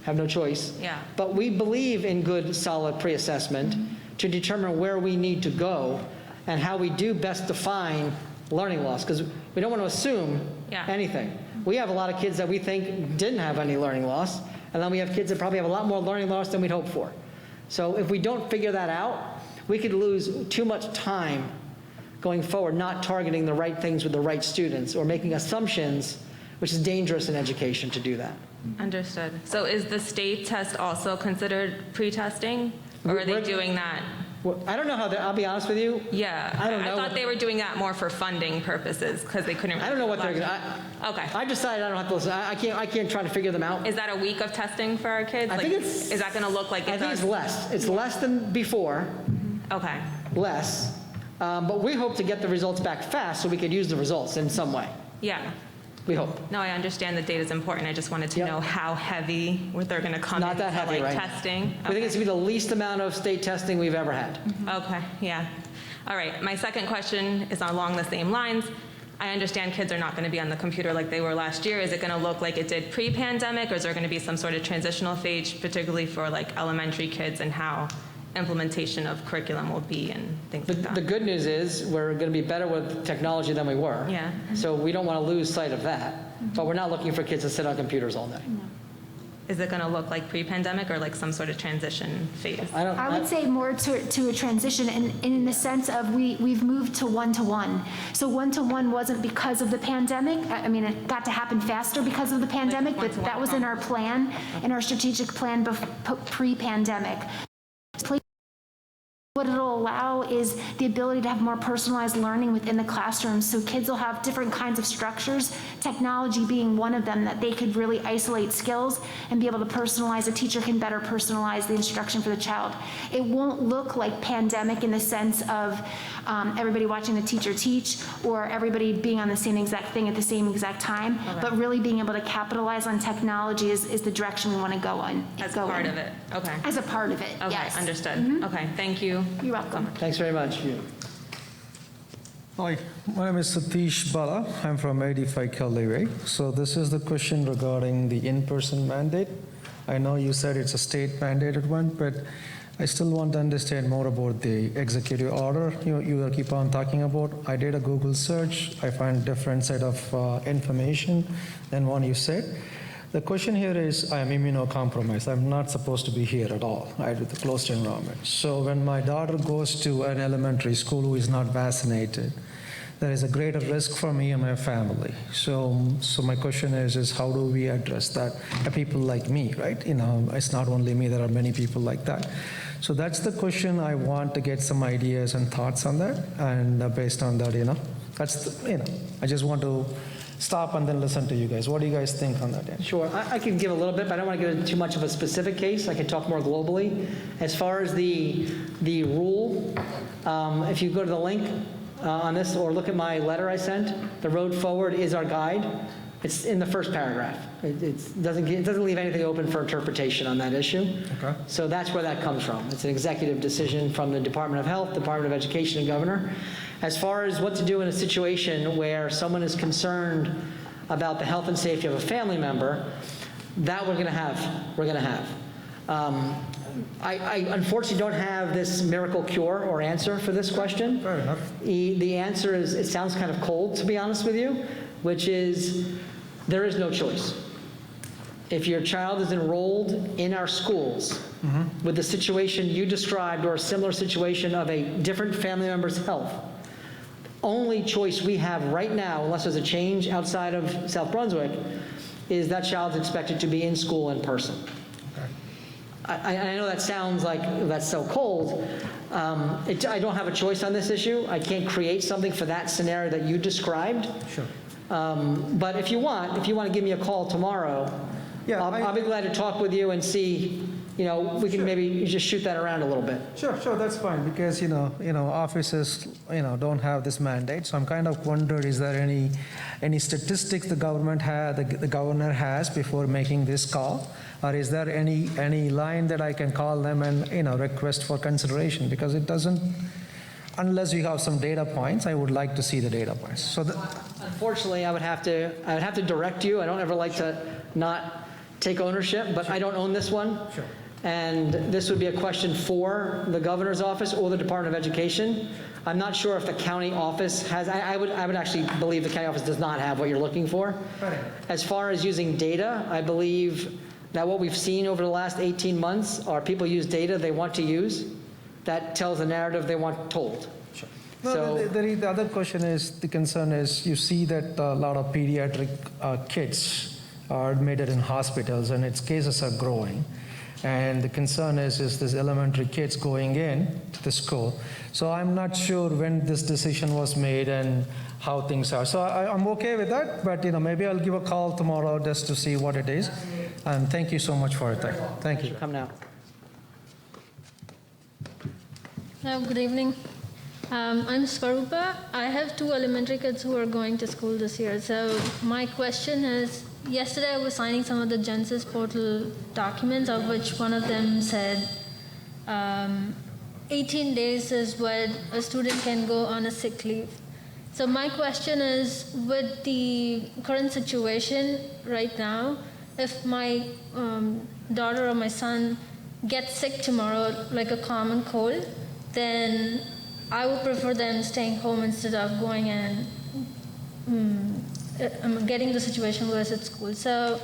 have no choice. Yeah. But we believe in good, solid pre-assessment to determine where we need to go and how we do best define learning loss, because we don't want to assume Yeah. anything. We have a lot of kids that we think didn't have any learning loss, and then we have kids that probably have a lot more learning loss than we'd hoped for. So if we don't figure that out, we could lose too much time going forward, not targeting the right things with the right students or making assumptions, which is dangerous in education to do that. Understood. So is the state test also considered pre-testing? Or are they We're- doing that? Well, I don't know how, I'll be honest with you. Yeah. I don't know. I thought they were doing that more for funding purposes because they couldn't. I don't know what they're gonna, Okay. I decided I don't have to listen. I can't try to figure them out. Is that a week of testing for our kids? I think it's- Is that going to look like I it think it's does? less. It's less than before, Okay. less. But we hope to get the results back fast so we could use the results in some way. Yeah. We hope. No, I understand the data is important. I just wanted to Yep. know how heavy they're going to come Not into that heavy, like right? testing. We think it's going to be the least amount of state testing we've ever had. Okay, yeah. All right, my second question is along the same lines. I understand kids are not going to be on the computer like they were last year. Is it going to look like it did pre-pandemic, or is there going to be some sort of transitional phase, particularly for like elementary kids, and how implementation of curriculum will be and things like that? The good news is we're going to be better with technology than we were. Yeah. So we don't want to lose sight of that. But we're not looking for kids to sit on computers all day. Is it going to look like pre-pandemic or like some sort of transition phase? I would say more to a transition in the sense of we've moved to one-to-one. So one-to-one wasn't because of the pandemic. I mean, it got to happen faster because of the pandemic, but one-to-one that was in our plan, in our strategic plan pre-pandemic. What it'll allow is the ability to have more personalized learning within the classroom. So kids will have different kinds of structures, technology being one of them, that they could really isolate skills and be able to personalize. A teacher can better personalize the instruction for the child. It won't look like pandemic in the sense of everybody watching the teacher teach or everybody being on the same exact thing at the same exact time, but really being able to capitalize on technology is the direction we want to go in. As part of it, okay. As a part of it, Okay, yes. understood. Okay, thank you. You're welcome. Thanks very much. Hi, my name is Satish Bala. I'm from 85 Kelly Way. So this is the question regarding the in-person mandate. I know you said it's a state mandated one, but I still want to understand more about the executive order you keep on talking about. I did a Google search. I find different set of information than one you said. The question here is, I am immunocompromised. I'm not supposed to be here at all. I do the closed environment. So when my daughter goes to an elementary school who is not vaccinated, there is a greater risk for me and my family. So my question is how do we address that? People like me, right? You know, it's not only me, there are many people like that. So that's the question. I want to get some ideas and thoughts on that, and based on that, I just want to stop and then listen to you guys. What do you guys think on that? Sure, I can give a little bit, but I don't want to get into too much of a specific case. I can talk more globally. As far as the rule, if you go to the link on this or look at my letter I sent, the road forward is our guide. It's in the first paragraph. It doesn't leave anything open for interpretation on that issue. Okay. So that's where that comes from. It's an executive decision from the Department of Health, Department of Education, and Governor. As far as what to do in a situation where someone is concerned about the health and safety of a family member, that we're going to have. I unfortunately don't have this miracle cure or answer for this question. Fair enough. The answer is, it sounds kind of cold, to be honest with you, which is there is no choice. If your child is enrolled in our schools with the situation you described or a similar situation of a different family member's health, only choice we have right now, unless there's a change outside of South Brunswick, is that child's expected to be in school in person. I know that sounds like that's so cold. I don't have a choice on this issue. I can't create something for that scenario that you described. Sure. But if you want to give me a call tomorrow, Yeah, I'll be glad to talk with you and see, we can maybe just shoot that around a little bit. Sure, that's fine, because, offices, don't have this mandate. So I'm kind of wondered, is there any statistics the government the governor has before making this call? Or is there any line that I can call them and, request for consideration? Because it doesn't, unless you have some data points, I would like to see the data points. So Unfortunately, I would have to direct you. I don't ever like to not take ownership, but I don't own this one. Sure. And this would be a question for the governor's office or the Department of Education. I'm not sure if the county office has, I would actually believe the county office does not have what you're looking for. Right. As far as using data, I believe that what we've seen over the last 18 months are people use data they want to use that tells the narrative they want told. Sure. So- The other question is, the concern is, you see that a lot of pediatric kids are admitted in hospitals and its cases are growing. And the concern is this elementary kids going in to the school. So I'm not sure when this decision was made and how things are. So I'm okay with that, but maybe I'll give a call tomorrow just to see what it is. And thank you so much for your time. Thank you. Come now. Good evening. I'm Swarupa. I have 2 elementary kids who are going to school this year. So my question is, yesterday I was signing some of the Genesis portal documents, of which one of them said 18 days is what a student can go on a sick leave. So my question is, with the current situation right now, if my daughter or my son gets sick tomorrow, like a common cold, then I would prefer them staying home instead of going and getting the situation worse at school. So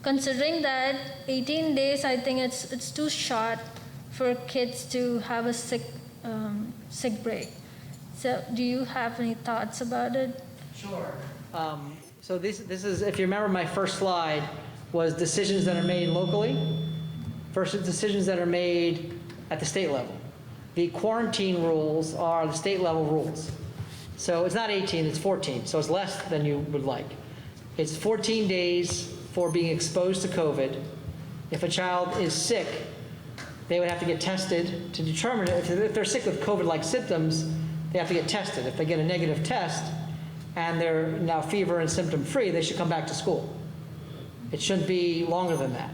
considering that 18 days, I think it's too short for kids to have a sick break. So do you have any thoughts about it? Sure. So this is, if you remember, my first slide was decisions that are made locally versus decisions that are made at the state level. The quarantine rules are the state level rules. So it's not 18, it's 14. So it's less than you would like. It's 14 days for being exposed to COVID. If a child is sick, they would have to get tested to determine if they're sick with COVID-like symptoms. They have to get tested. If they get a negative test and they're now fever and symptom free, they should come back to school. It shouldn't be longer than that.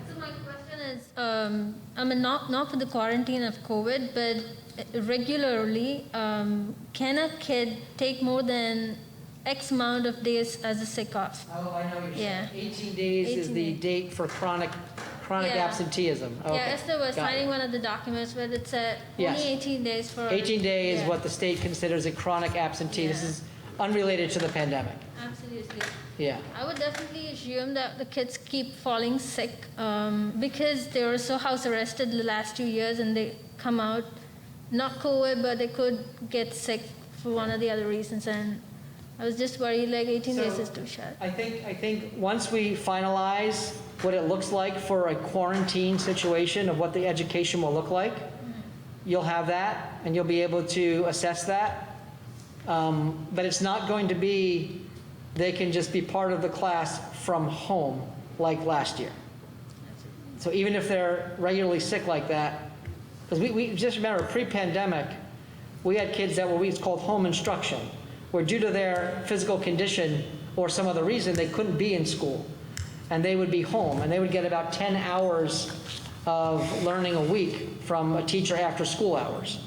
So my question is, I mean, not for the quarantine of COVID, but regularly, can a kid take more than X amount of days as a sick off? Oh, I know what you're Yeah. saying. 18 days is 18 the days. date for chronic Yeah. absenteeism. Okay. Yeah, Esther was Got it. signing one of the documents where it said Yes. only 18 days for. 18 days is Yeah. what the state considers a chronic absentee. This Yeah. is unrelated to the pandemic. Absolutely. Yeah. I would definitely assume that the kids keep falling sick because they were so house arrested the last 2 years and they come out, not COVID, but they could get sick for one or the other reasons. And I was just worried like 18 days is too short. I think once we finalize what it looks like for a quarantine situation of what the education will look like, you'll have that and you'll be able to assess that. But it's not going to be, they can just be part of the class from home like last year. So even if they're regularly sick like that, because we just remember pre-pandemic, we had kids that were, it's called home instruction, where due to their physical condition or some other reason, they couldn't be in school. And they would be home, and they would get about 10 hours of learning a week from a teacher after school hours.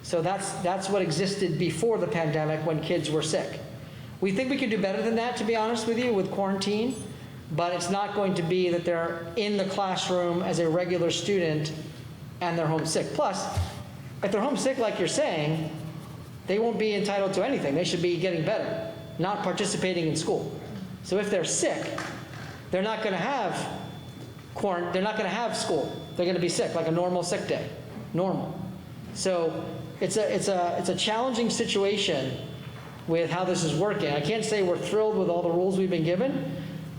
So that's what existed before the pandemic when kids were sick. We think we can do better than that, to be honest with you, with quarantine, but it's not going to be that they're in the classroom as a regular student and they're homesick. Plus, if they're homesick like you're saying, they won't be entitled to anything. They should be getting better, not participating in school. So if they're sick, they're not going to have they're not going to have school. They're going to be sick, like a normal sick day, normal. So it's a challenging situation with how this is working. I can't say we're thrilled with all the rules we've been given,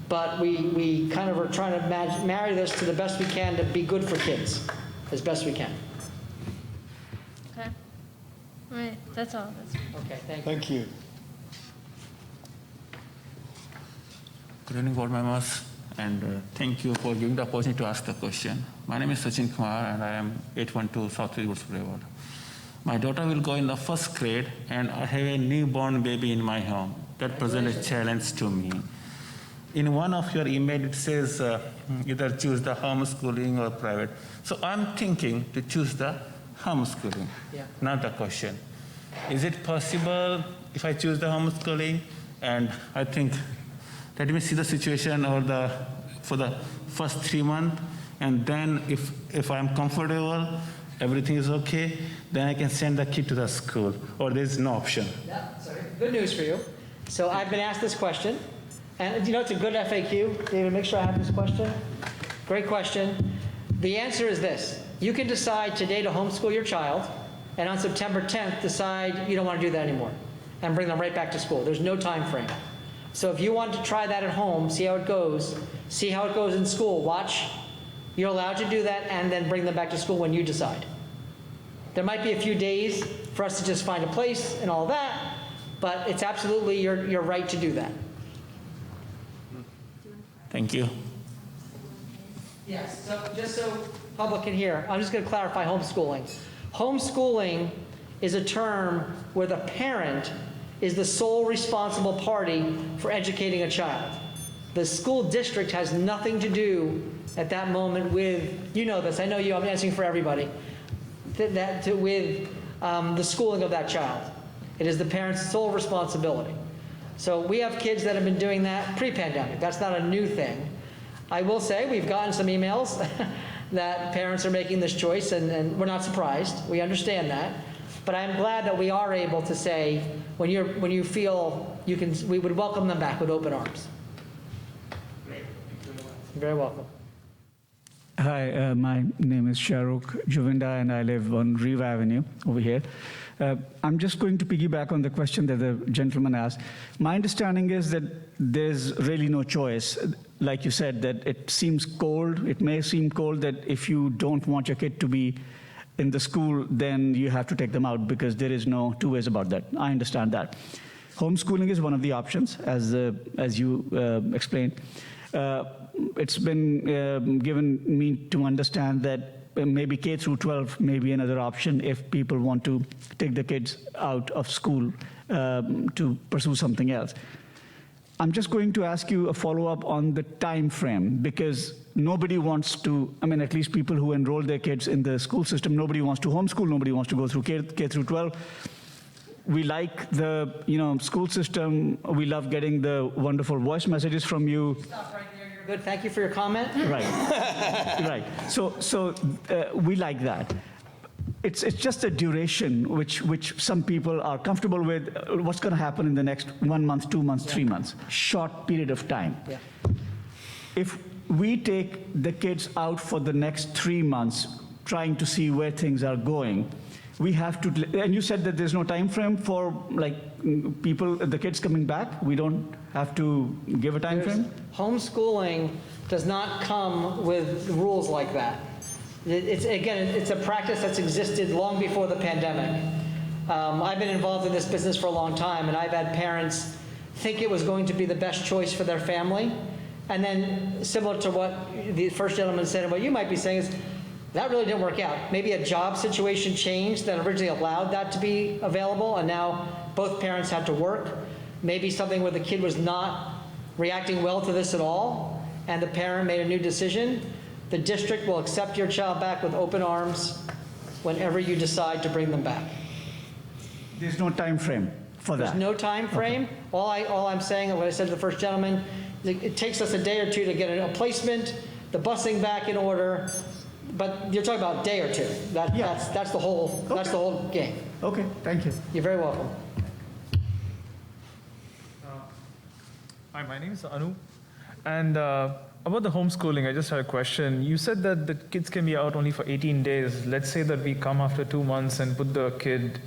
but we kind of are trying to marry this to the best we can to be good for kids, as best we can. Okay. All right, that's all. Okay, thank you. Thank you. Good evening, board members, and thank you for giving the opportunity to ask the question. My name is Sachin Kumar, and I am 812 South Brunswick Road. My daughter will go in the first grade, and I have a newborn baby in my home. That presents a challenge to me. In one of your email, it says either choose the homeschooling or private. So I'm thinking to choose the homeschooling, not the question. Is it possible if I choose the homeschooling, and I think, let me see the situation for the first 3 months, and then if I'm comfortable, everything is okay, then I can send the kid to the school, or there's no option. Yeah, sorry. Good news for you. So I've been asked this question, and you know, it's a good FAQ. David, make sure I have this question. Great question. The answer is this. You can decide today to homeschool your child, and on September 10th, decide you don't want to do that anymore, and bring them right back to school. There's no time frame. So if you want to try that at home, see how it goes in school, watch, you're allowed to do that, and then bring them back to school when you decide. There might be a few days for us to just find a place and all that, but it's absolutely your right to do that. Thank you. Yes, so just so public can hear, I'm just going to clarify homeschooling. Homeschooling is a term where the parent is the sole responsible party for educating a child. The school district has nothing to do at that moment with, you know this, I know you, I'm answering for everybody, with the schooling of that child. It is the parent's sole responsibility. So we have kids that have been doing that pre-pandemic. That's not a new thing. I will say we've gotten some emails that parents are making this choice, and we're not surprised. We understand that. But I'm glad that we are able to say, when you feel you can, we would welcome them back with open arms. Great. You're very welcome. Hi, my name is Shahrukh Juvinda, and I live on Reeve Avenue over here. I'm just going to piggyback on the question that the gentleman asked. My understanding is that there's really no choice. Like you said, that it seems cold. It may seem cold that if you don't want your kid to be in the school, then you have to take them out, because there is no two ways about that. I understand that. Homeschooling is one of the options, as you explained. It's been given me to understand that maybe K through 12 may be another option if people want to take the kids out of school to pursue something else. I'm just going to ask you a follow-up on the time frame, because nobody wants to, I mean, at least people who enroll their kids in the school system, nobody wants to homeschool, nobody wants to go through K through 12. We like the school system. We love getting the wonderful voice messages from you. Stop right there. You're good. Thank you for your comment. Right. Right. So we like that. It's just a duration which some people are comfortable with. What's going to happen in the next 1 month, 2 months, 3 months? Short period of time. Yeah. If we take the kids out for the next 3 months, trying to see where things are going, we have to, and you said that there's no time frame for like people, the kids coming back? We don't have to give a time frame? Homeschooling does not come with rules like that. It's a practice that's existed long before the pandemic. I've been involved in this business for a long time, and I've had parents think it was going to be the best choice for their family. And then, similar to what the first gentleman said and what you might be saying, is that really didn't work out. Maybe a job situation changed that originally allowed that to be available, and now both parents had to work. Maybe something where the kid was not reacting well to this at all, and the parent made a new decision. The district will accept your child back with open arms whenever you decide to bring them back. There's no time frame for that? There's no time frame. Okay. All I'm saying, and what I said to the first gentleman, it takes us a day or two to get a placement, the busing back in order, but you're talking about a day or two. That's the whole game. Okay, thank you. You're very welcome. Hi, my name is Anu, and about the homeschooling, I just had a question. You said that the kids can be out only for 18 days. Let's say that we come after 2 months and put the kid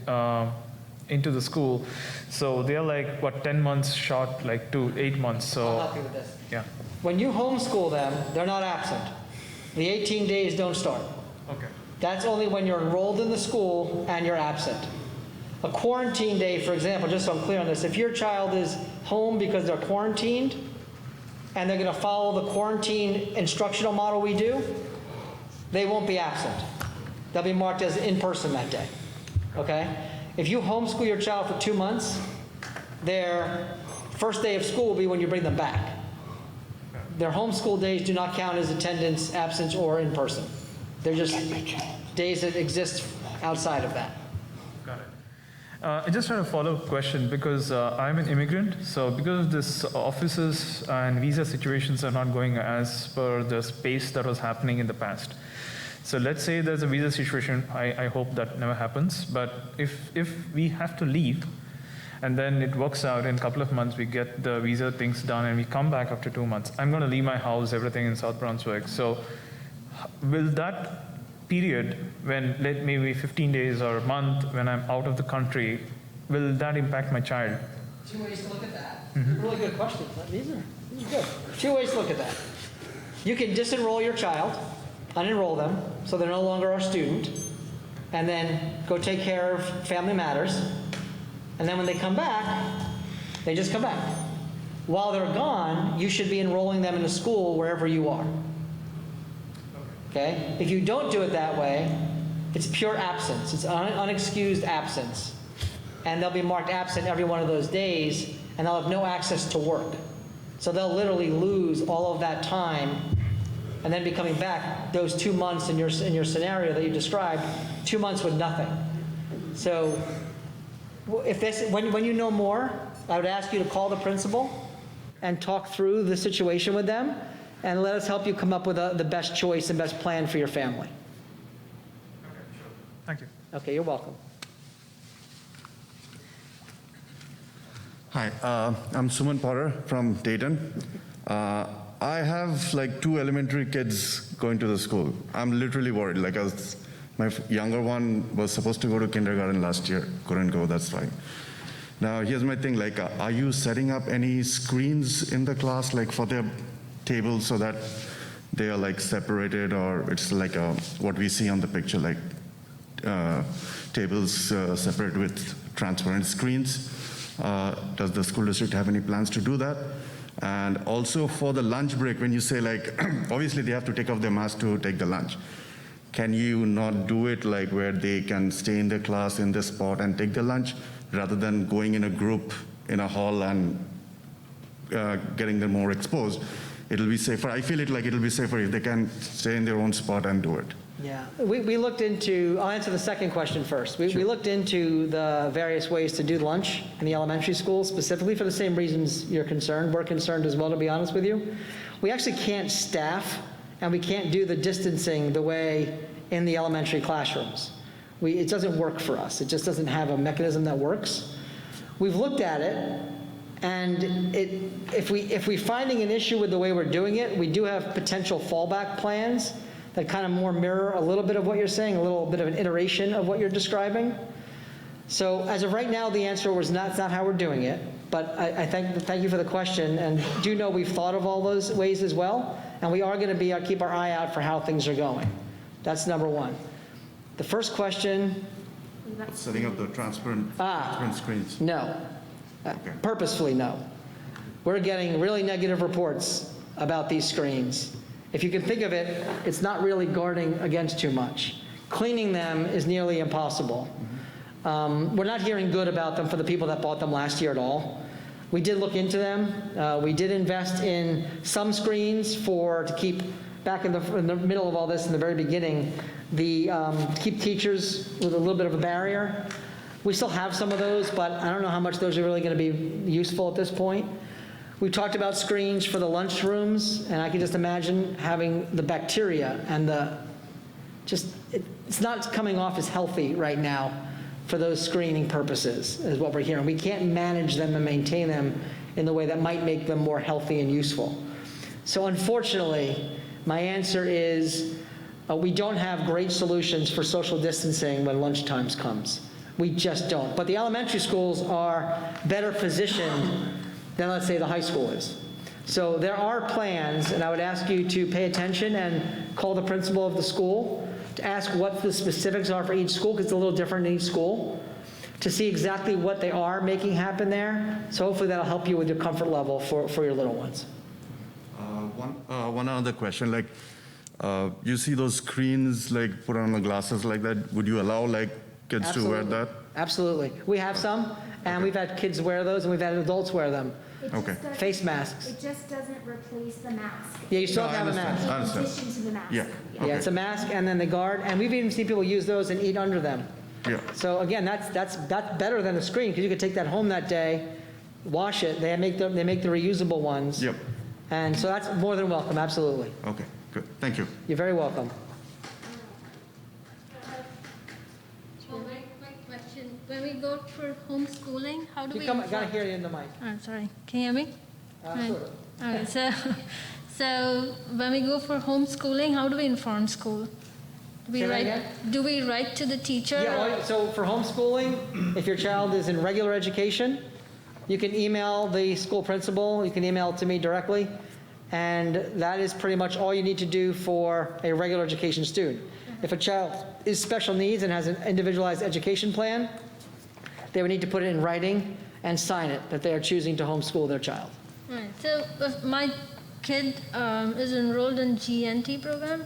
into the school. So they're like, what, 10 months short, like 8 months. So I'll help you with this. Yeah. When you homeschool them, they're not absent. The 18 days don't start. Okay. That's only when you're enrolled in the school and you're absent. A quarantine day, for example, just so I'm clear on this, if your child is home because they're quarantined and they're going to follow the quarantine instructional model we do, they won't be absent. They'll be marked as in person that day. Okay? If you homeschool your child for 2 months, their first day of school will be when you bring them back. Their homeschool days do not count as attendance, absence, or in person. They're just days that exist outside of that. Got it. I just had a follow-up question because I'm an immigrant. So because of this, offices and visa situations are not going as per the pace that was happening in the past. So let's say there's a visa situation. I hope that never happens. But if we have to leave, and then it works out in a couple of months, we get the visa things done, and we come back after 2 months. I'm going to leave my house, everything in South Brunswick. So will that period, when maybe 15 days or a month, when I'm out of the country, will that impact my child? 2 ways to look at that. Really good questions. These are good. 2 ways to look at that. You can disenroll your child, unenroll them, so they're no longer our student, and then go take care of family matters. And then when they come back, they just come back. While they're gone, you should be enrolling them in a school wherever you are. Okay? If you don't do it that way, it's pure absence. It's unexcused absence. And they'll be marked absent every one of those days, and they'll have no access to work. So they'll literally lose all of that time, and then be coming back those 2 months in your scenario that you described, 2 months with nothing. So when you know more, I would ask you to call the principal and talk through the situation with them, and let us help you come up with the best choice and best plan for your family. Okay, sure. Thank you. Okay, you're welcome. Hi, I'm Suman Potter from Dayton. I have like 2 elementary kids going to the school. I'm literally worried. My younger one was supposed to go to kindergarten last year, couldn't go, that's fine. Now, here's my thing, are you setting up any screens in the class, for their tables so that they are separated, or it's what we see on the picture, tables separate with transparent screens? Does the school district have any plans to do that? And also for the lunch break, when you say obviously they have to take off their mask to take the lunch. Can you not do it where they can stay in the class in this spot and take the lunch rather than going in a group in a hall and getting them more exposed? It'll be safer. I feel it'll be safer if they can stay in their own spot and do it. Yeah, we looked into, I'll answer the second question first. We looked into the various ways to do lunch in the elementary schools, specifically for the same reasons you're concerned. We're concerned as well, to be honest with you. We actually can't staff, and we can't do the distancing the way in the elementary classrooms. It doesn't work for us. It just doesn't have a mechanism that works. We've looked at it, and if we're finding an issue with the way we're doing it, we do have potential fallback plans that kind of more mirror a little bit of what you're saying, a little bit of an iteration of what you're describing. So as of right now, the answer was that's not how we're doing it. But I thank you for the question, and do know we've thought of all those ways as well, and we are going to keep our eye out for how things are going. That's number one. The first question. Setting up the transparent screens. No. Purposefully, no. We're getting really negative reports about these screens. If you can think of it, it's not really guarding against too much. Cleaning them is nearly impossible. We're not hearing good about them for the people that bought them last year at all. We did look into them. We did invest in some screens to keep, back in the middle of all this, in the very beginning, to keep teachers with a little bit of a barrier. We still have some of those, but I don't know how much those are really going to be useful at this point. We talked about screens for the lunchrooms, and I can just imagine having the bacteria and it's not coming off as healthy right now for those screening purposes, is what we're hearing. We can't manage them and maintain them in the way that might make them more healthy and useful. So unfortunately, my answer is we don't have great solutions for social distancing when lunchtime comes. We just don't. But the elementary schools are better positioned than, let's say, the high school is. So there are plans, and I would ask you to pay attention and call the principal of the school to ask what the specifics are for each school, because it's a little different in each school, to see exactly what they are making happen there. So hopefully that'll help you with your comfort level for your little ones. One other question, like you see those screens like put on the glasses like that, would you allow like kids to wear that? Absolutely. We have some, and we've had kids wear those, and we've had adults wear them. Okay. Face masks. It just doesn't replace the mask. Yeah, you still have a mask. I understand. In addition to the mask. Yeah. Yeah, it's a mask, and then the guard, and we've even seen people use those and eat under them. Yeah. So again, that's better than a screen, because you could take that home that day, wash it. They make the reusable ones. Yep. And so that's more than welcome, absolutely. Okay, good. Thank you. You're very welcome. Quick question. When we go for homeschooling, how do we... Gotta hear you in the mic. I'm sorry. Can you hear me? Sort of. All right. So when we go for homeschooling, how do we inform school? Do we write to the teacher? Yeah, so for homeschooling, if your child is in regular education, you can email the school principal, you can email it to me directly, and that is pretty much all you need to do for a regular education student. If a child is special needs and has an individualized education plan, they would need to put it in writing and sign it that they are choosing to homeschool their child. Right. So if my kid is enrolled in GNT program,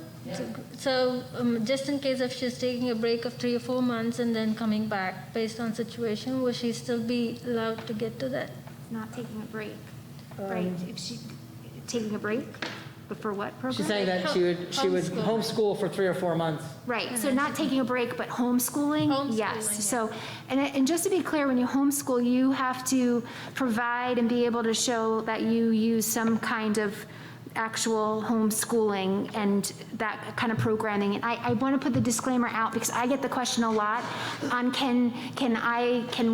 so just in case if she's taking a break of 3 or 4 months and then coming back based on situation, will she still be allowed to get to that? Not taking a break, right? If she taking a break, but for what program? She's saying that she would homeschool for 3 or 4 months. Right, so not taking a break, but homeschooling? Yes. So, and just to be clear, when you homeschool, you have to provide and be able to show that you use some kind of actual homeschooling and that kind of programming. And I want to put the disclaimer out because I get the question a lot on can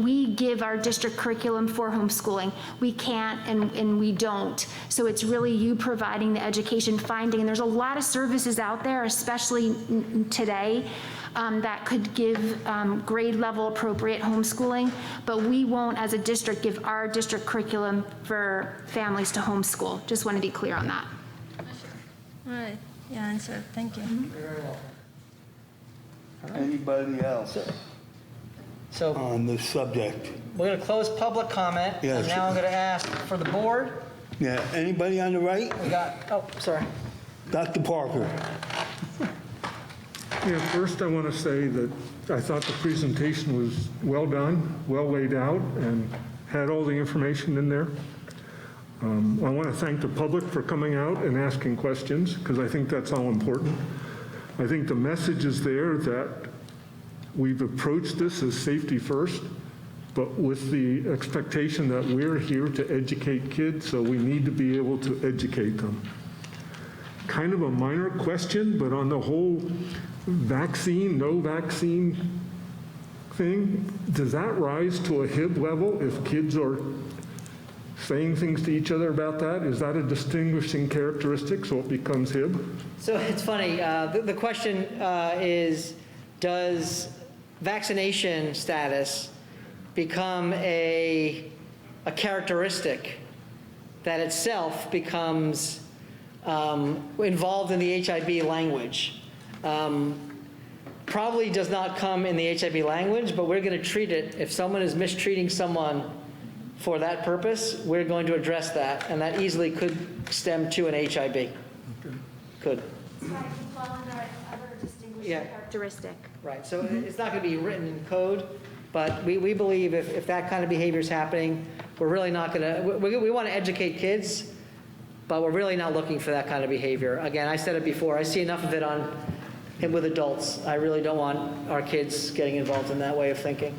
we give our district curriculum for homeschooling? We can't and we don't. So it's really you providing the education, finding, and there's a lot of services out there, especially today, that could give grade level appropriate homeschooling, but we won't as a district give our district curriculum for families to homeschool. Just want to be clear on that. All right. Yeah, answer. Thank you. Anybody else So on this subject? we're going to close public comment, Yes. and now I'm going to ask for the board. Yeah, anybody on the right? We got, sorry. Dr. Parker. Yeah, first I want to say that I thought the presentation was well done, well laid out, and had all the information in there. I want to thank the public for coming out and asking questions, because I think that's all important. I think the message is there that we've approached this as safety first, but with the expectation that we're here to educate kids, so we need to be able to educate them. Kind of a minor question, but on the whole vaccine, no vaccine thing, does that rise to a HIB level if kids are saying things to each other about that? Is that a distinguishing characteristic so it becomes HIB? So it's funny, the question is, does vaccination status become a characteristic that itself becomes involved in the HIB language? Probably does not come in the HIB language, but we're going to treat it, if someone is mistreating someone for that purpose, we're going to address that, and that easily could stem to an HIB. Could. So I can fall under other distinguishing Yeah. characteristic. Right, so it's not going to be written in code, but we believe if that kind of behavior is happening, we're really not going to, we want to educate kids, but we're really not looking for that kind of behavior. Again, I said it before, I see enough of it with adults. I really don't want our kids getting involved in that way of thinking.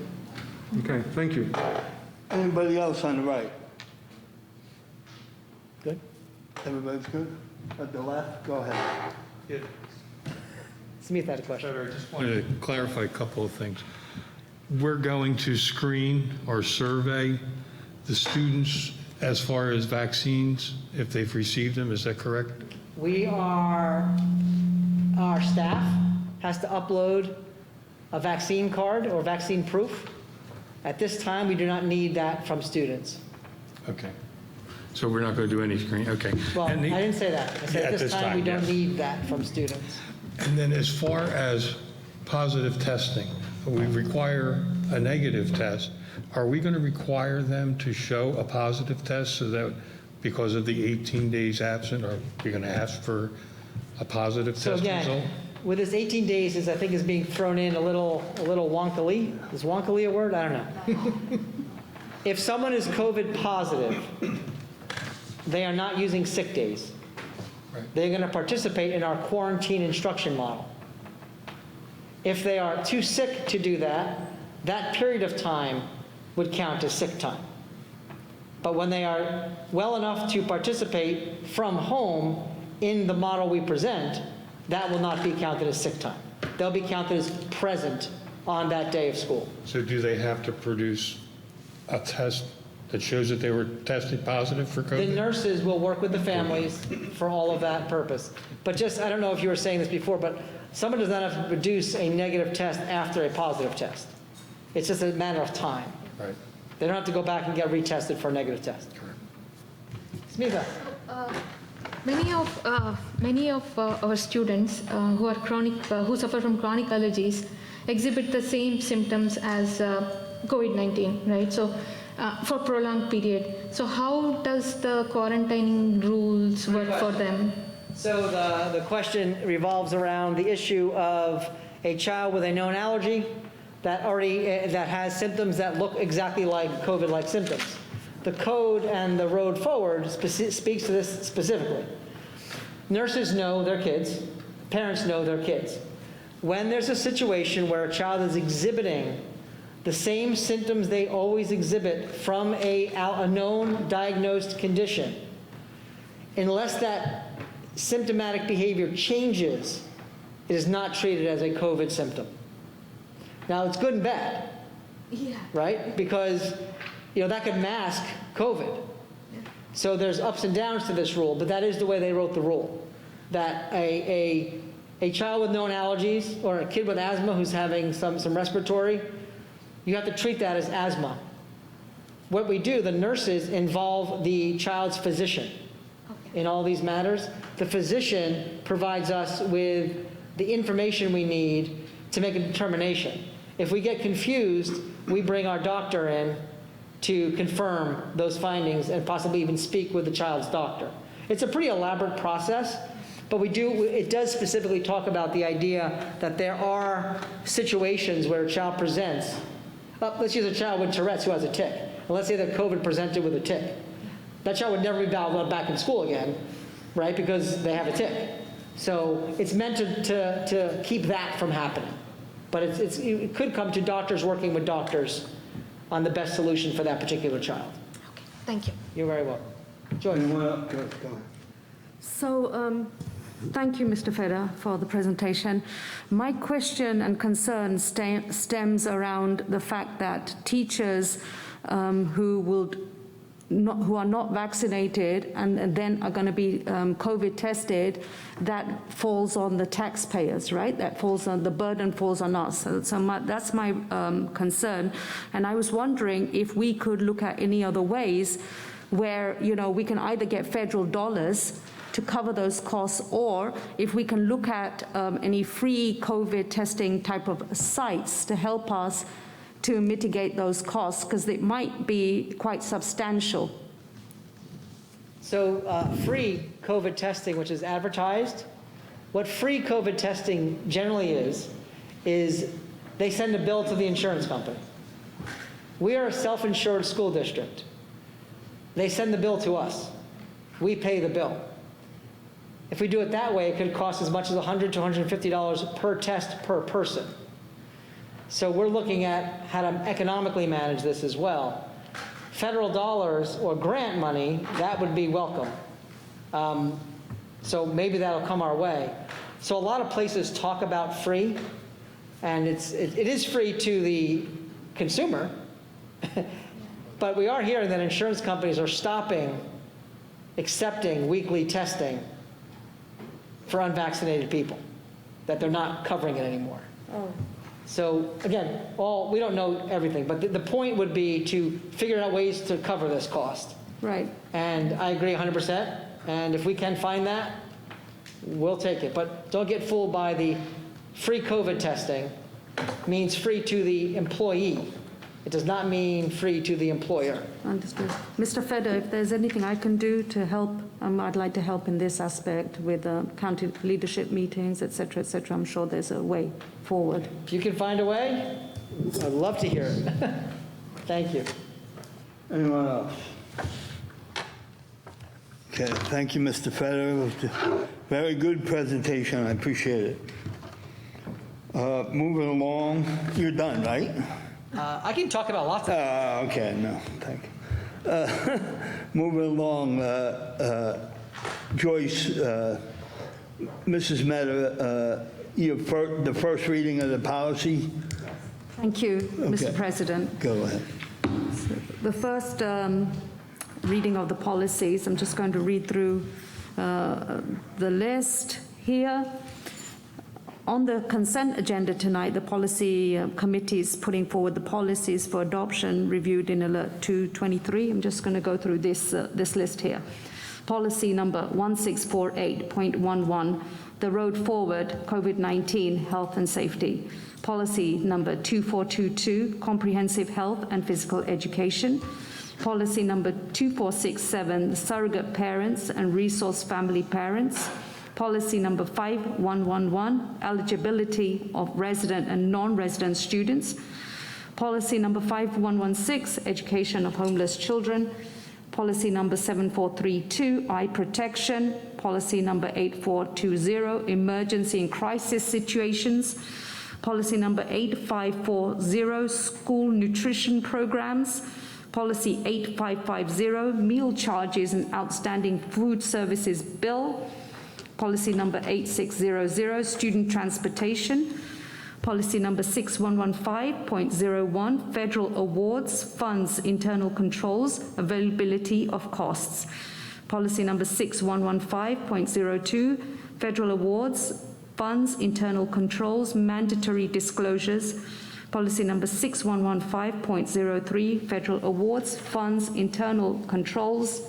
Okay, thank you. Anybody else on the right? Good? Everybody's good? At the left, go ahead. Smith had a question. I just wanted to clarify a couple of things. We're going to screen or survey the students as far as vaccines, if they've received them, is that correct? Our staff has to upload a vaccine card or vaccine proof. At this time, we do not need that from students. Okay. So we're not going to do any screening, okay. Well, I And the- didn't say that. I said Yeah, at this time, we don't yes. need that from students. And then as far as positive testing, we require a negative test. Are we going to require them to show a positive test so that because of the 18 days absent, are we going to ask for a positive So test result? again, with this 18 days, I think is being thrown in a little wonkily. Is wonkily a word? I don't know. If someone is COVID positive, they are not using sick days. Right. They're going to participate in our quarantine instruction model. If they are too sick to do that, that period of time would count as sick time. But when they are well enough to participate from home in the model we present, that will not be counted as sick time. They'll be counted as present on that day of school. So do they have to produce a test that shows that they were tested positive for The COVID? nurses will work with the families for all of that purpose. But just, I don't know if you were saying this before, but someone does not have to produce a negative test after a positive test. It's just a matter of time. Right. They don't have to go back and get retested for a negative test. Smitha. Many of our students who are who suffer from chronic allergies exhibit the same symptoms as COVID-19, right? So for prolonged period. So how does the quarantining rules work for them? So the question revolves around the issue of a child with a known allergy that has symptoms that look exactly like COVID-like symptoms. The code and the road forward speaks to this specifically. Nurses know their kids, parents know their kids. When there's a situation where a child is exhibiting the same symptoms they always exhibit from a known diagnosed condition, unless that symptomatic behavior changes, it is not treated as a COVID symptom. Now, it's good and bad, right? Because, that could mask COVID. So there's ups and downs to this rule, but that is the way they wrote the rule. That a child with known allergies or a kid with asthma who's having some respiratory, you have to treat that as asthma. What we do, the nurses involve the child's physician in all these matters. The physician provides us with the information we need to make a determination. If we get confused, we bring our doctor in to confirm those findings and possibly even speak with the child's doctor. It's a pretty elaborate process, but it does specifically talk about the idea that there are situations where a child presents. Let's use a child with Tourette's who has a tic. And let's say that COVID presented with a tic. That child would never be allowed back in school again, right? Because they have a tic. So it's meant to keep that from happening. But it could come to doctors working with doctors on the best solution for that particular child. Okay, thank you. You're very welcome. Joyce. Go ahead. So, thank you, Mr. Feder, for the presentation. My question and concern stems around the fact that teachers who will who are not vaccinated and then are going to be COVID tested, that falls on the taxpayers, right? That falls on, the burden falls on us. So that's my concern. And I was wondering if we could look at any other ways where, you know, we can either get federal dollars to cover those costs, or if we can look at any free COVID testing type of sites to help us to mitigate those costs, because it might be quite substantial. So free COVID testing, which is advertised, what free COVID testing generally is they send a bill to the insurance company. We are a self-insured school district. They send the bill to us. We pay the bill. If we do it that way, it could cost as much as $100 to $150 per test per person. So we're looking at how to economically manage this as well. Federal dollars or grant money, that would be welcome. So maybe that'll come our way. So a lot of places talk about free, and it is free to the consumer, but we are hearing that insurance companies are stopping accepting weekly testing for unvaccinated people, that they're not covering it anymore. Oh. So again, we don't know everything, but the point would be to figure out ways to cover this cost. Right. And I agree 100%. And if we can find that, we'll take it. But don't get fooled by the free COVID testing means free to the employee. It does not mean free to the employer. Understood. Mr. Feder, if there's anything I can do to help, I'd like to help in this aspect with county leadership meetings, et cetera, et cetera. I'm sure there's a way forward. If you can find a way, I'd love to hear it. Thank you. Anyone else? Okay, thank you, Mr. Feder. It was a very good presentation. I appreciate it. Moving along, you're done, right? I can talk about lots of okay, no, thank you. Moving along, Joyce, Mrs. Mehta, the first reading of the policy. Thank you, Mr. President. Go ahead. So the first reading of the policies, I'm just going to read through the list here. On the consent agenda tonight, the policy committee is putting forward the policies for adoption reviewed in Alert 223. I'm just going to go through this list here. Policy number 1648.11, the road forward, COVID-19, health and safety. Policy number 2422, comprehensive health and physical education. Policy number 2467, the surrogate parents and resource family parents. Policy number 5111, eligibility of resident and non-resident students. Policy number 5116, education of homeless children. Policy number 7432, eye protection. Policy number 8420, emergency and crisis situations. Policy number 8540, school nutrition programs. Policy 8550, meal charges and outstanding food services bill. Policy number 8600, student transportation. Policy number 6115.01, federal awards, funds, internal controls, availability of costs. Policy number 6115.02, federal awards, funds, internal controls, mandatory disclosures. Policy number 6115.03, federal awards, funds, internal controls,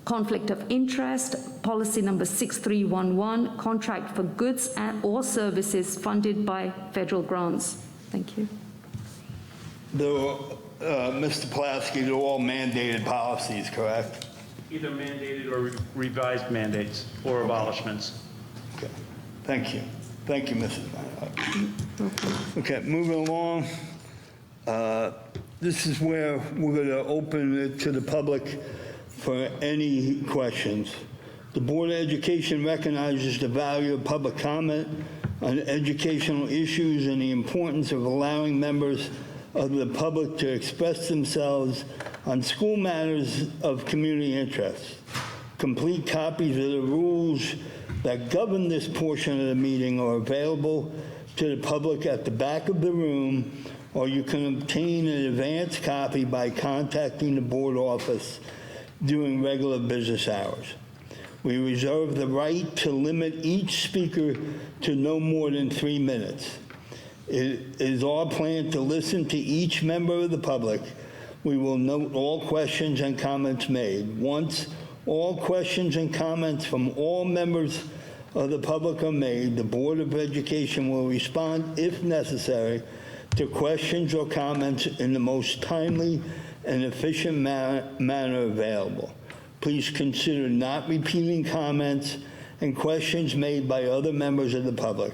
conflict of interest. Policy number 6311, contract for goods and or services funded by federal grants. Thank you. Mr. Pulaski, they're all mandated policies, correct? Either mandated or revised mandates or abolishments. Okay. Thank you. Thank you, Mrs. Okay, moving along. This is where we're going to open it to the public for any questions. The Board of Education recognizes the value of public comment on educational issues and the importance of allowing members of the public to express themselves on school matters of community interest. Complete copies of the rules that govern this portion of the meeting are available to the public at the back of the room, or you can obtain an advance copy by contacting the board office during regular business hours. We reserve the right to limit each speaker to no more than 3 minutes. It is our plan to listen to each member of the public. We will note all questions and comments made. Once all questions and comments from all members of the public are made, the Board of Education will respond, if necessary, to questions or comments in the most timely and efficient manner available. Please consider not repeating comments and questions made by other members of the public.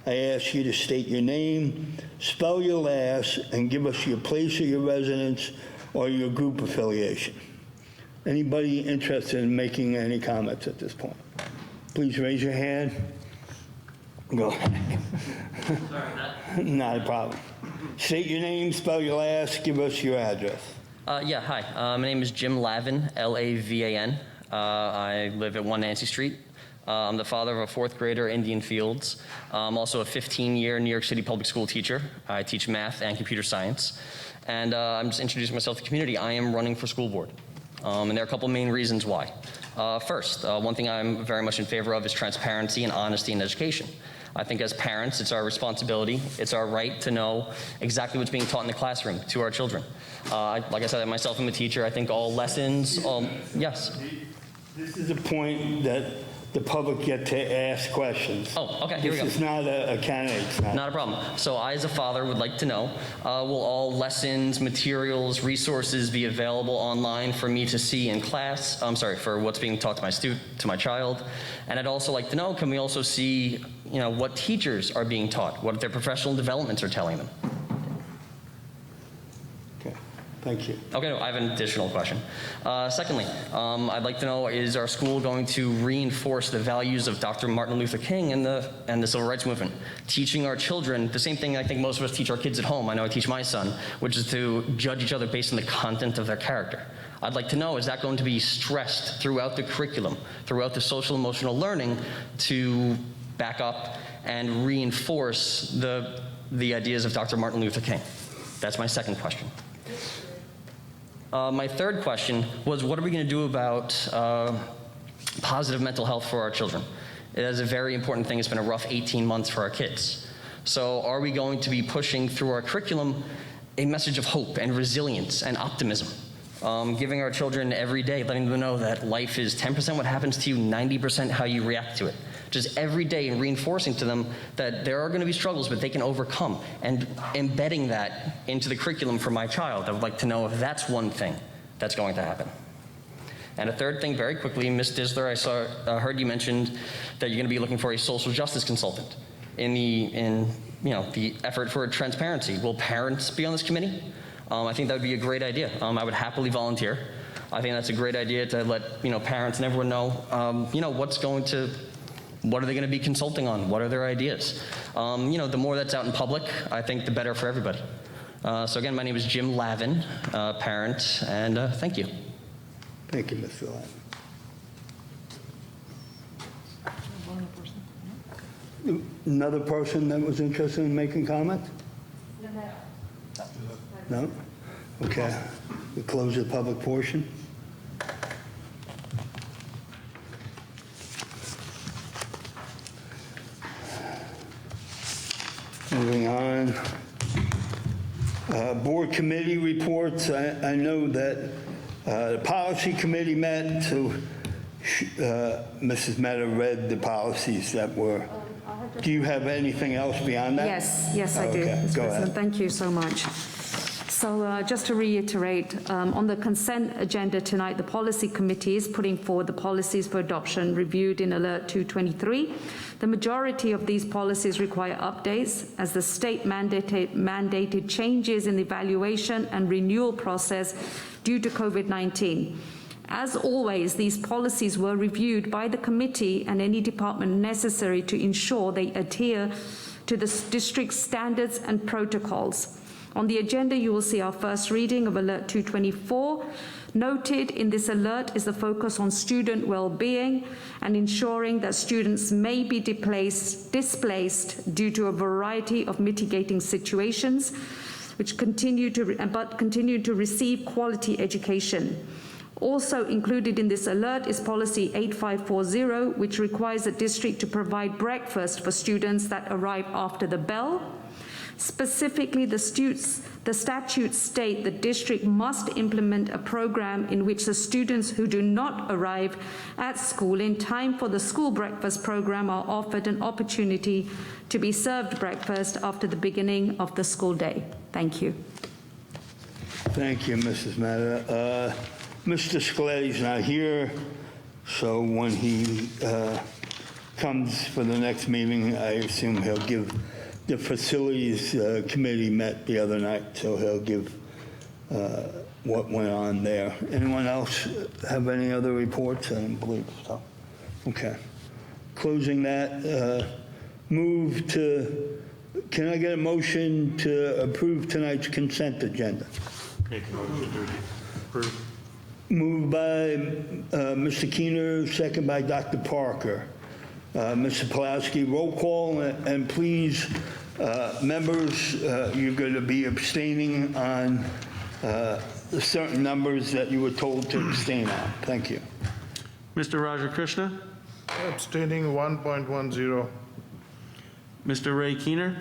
I ask you to state your name, spell your last, and give us your place of your residence or your group affiliation. Anybody interested in making any comments at this point? Please raise your hand. Go ahead. Not a problem. State your name, spell your last, give us your address. Yeah, hi. My name is Jim Lavin, L-A-V-A-N. I live at 1 Nancy Street. I'm the father of a 4th grader, Indian Fields. I'm also a 15-year New York City public school teacher. I teach math and computer science. And I'm just introducing myself to the community. I am running for school board. And there are a couple main reasons why. First, one thing I'm very much in favor of is transparency and honesty in education. I think as parents, it's our responsibility, it's our right to know exactly what's being taught in the classroom to our children. Like I said, myself, I'm a teacher. I think all lessons, yes. This is a point that the public get to ask questions. Oh, okay, here we go. This is not a candidate. Not a problem. So I, as a father, would like to know, will all lessons, materials, resources be available online for me to see in class? I'm sorry, for what's being taught to my child. And I'd also like to know, can we also see, what teachers are being taught, what their professional developments are telling them? Thank you. Okay, no, I have an additional question. Secondly, I'd like to know, is our school going to reinforce the values of Dr. Martin Luther King and the Civil Rights Movement? Teaching our children the same thing I think most of us teach our kids at home. I know I teach my son, which is to judge each other based on the content of their character. I'd like to know, is that going to be stressed throughout the curriculum, throughout the social emotional learning to back up and reinforce the ideas of Dr. Martin Luther King? That's my second question. My third question was, what are we going to do about positive mental health for our children? It is a very important thing. It's been a rough 18 months for our kids. So are we going to be pushing through our curriculum a message of hope and resilience and optimism? Giving our children every day, letting them know that life is 10% what happens to you, 90% how you react to it. Just every day and reinforcing to them that there are going to be struggles, but they can overcome, and embedding that into the curriculum for my child. I would like to know if that's one thing that's going to happen. And a third thing, very quickly, Ms. Disler, I heard you mentioned that you're going to be looking for a social justice consultant in the effort for transparency. Will parents be on this committee? I think that would be a great idea. I would happily volunteer. I think that's a great idea to let parents and everyone know what are they going to be consulting on? What are their ideas? The more that's out in public, I think the better for everybody. So again, my name is Jim Lavin, parent, and thank you. Thank you, Mr. Lavin. Another person that was interested in making comments? No? Okay. We close the public portion. Moving on. Board committee reports. I know that the policy committee met, so Mrs. Mehta read the policies that were. Do you have anything else beyond that? Yes, I do. Okay, Mr. go President. ahead. Thank you so much. So just to reiterate, on the consent agenda tonight, the policy committee is putting forward the policies for adoption reviewed in Alert 223. The majority of these policies require updates as the state mandated changes in the evaluation and renewal process due to COVID-19. As always, these policies were reviewed by the committee and any department necessary to ensure they adhere to the district's standards and protocols. On the agenda, you will see our first reading of Alert 224, Noted in this alert is the focus on student well-being and ensuring that students may be displaced due to a variety of mitigating situations, which continue to receive quality education. Also included in this alert is policy 8540, which requires a district to provide breakfast for students that arrive after the bell. Specifically, the statutes state the district must implement a program in which the students who do not arrive at school in time for the school breakfast program are offered an opportunity to be served breakfast after the beginning of the school day. Thank you. Thank you, Mrs. Mata. Mr. Scoletti's not here, so when he comes for the next meeting, I assume he'll give the facilities committee met the other night, so he'll give what went on there. Anyone else have any other reports? I don't believe so. Okay. Closing that, can I get a motion to approve tonight's consent agenda? Make a motion to approve. Moved by Mr. Keener, second by Dr. Parker. Mr. Pulaski, roll call, and please, members, you're going to be abstaining on certain numbers that you were told to abstain on. Thank you. Mr. Rajakrishna? Abstaining 1.10. Mr. Ray Keener?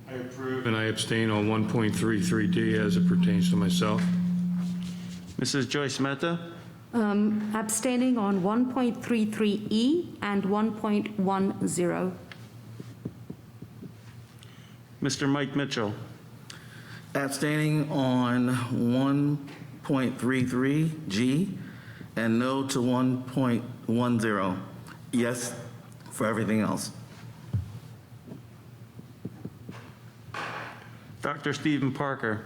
I approve. And I abstain on 1.33D as it pertains to myself. Mrs. Joyce Mehta? Abstaining on 1.33E and 1.10. Mr. Mike Mitchell? Abstaining on 1.33G and no to 1.10. Yes for everything else. Dr. Stephen Parker?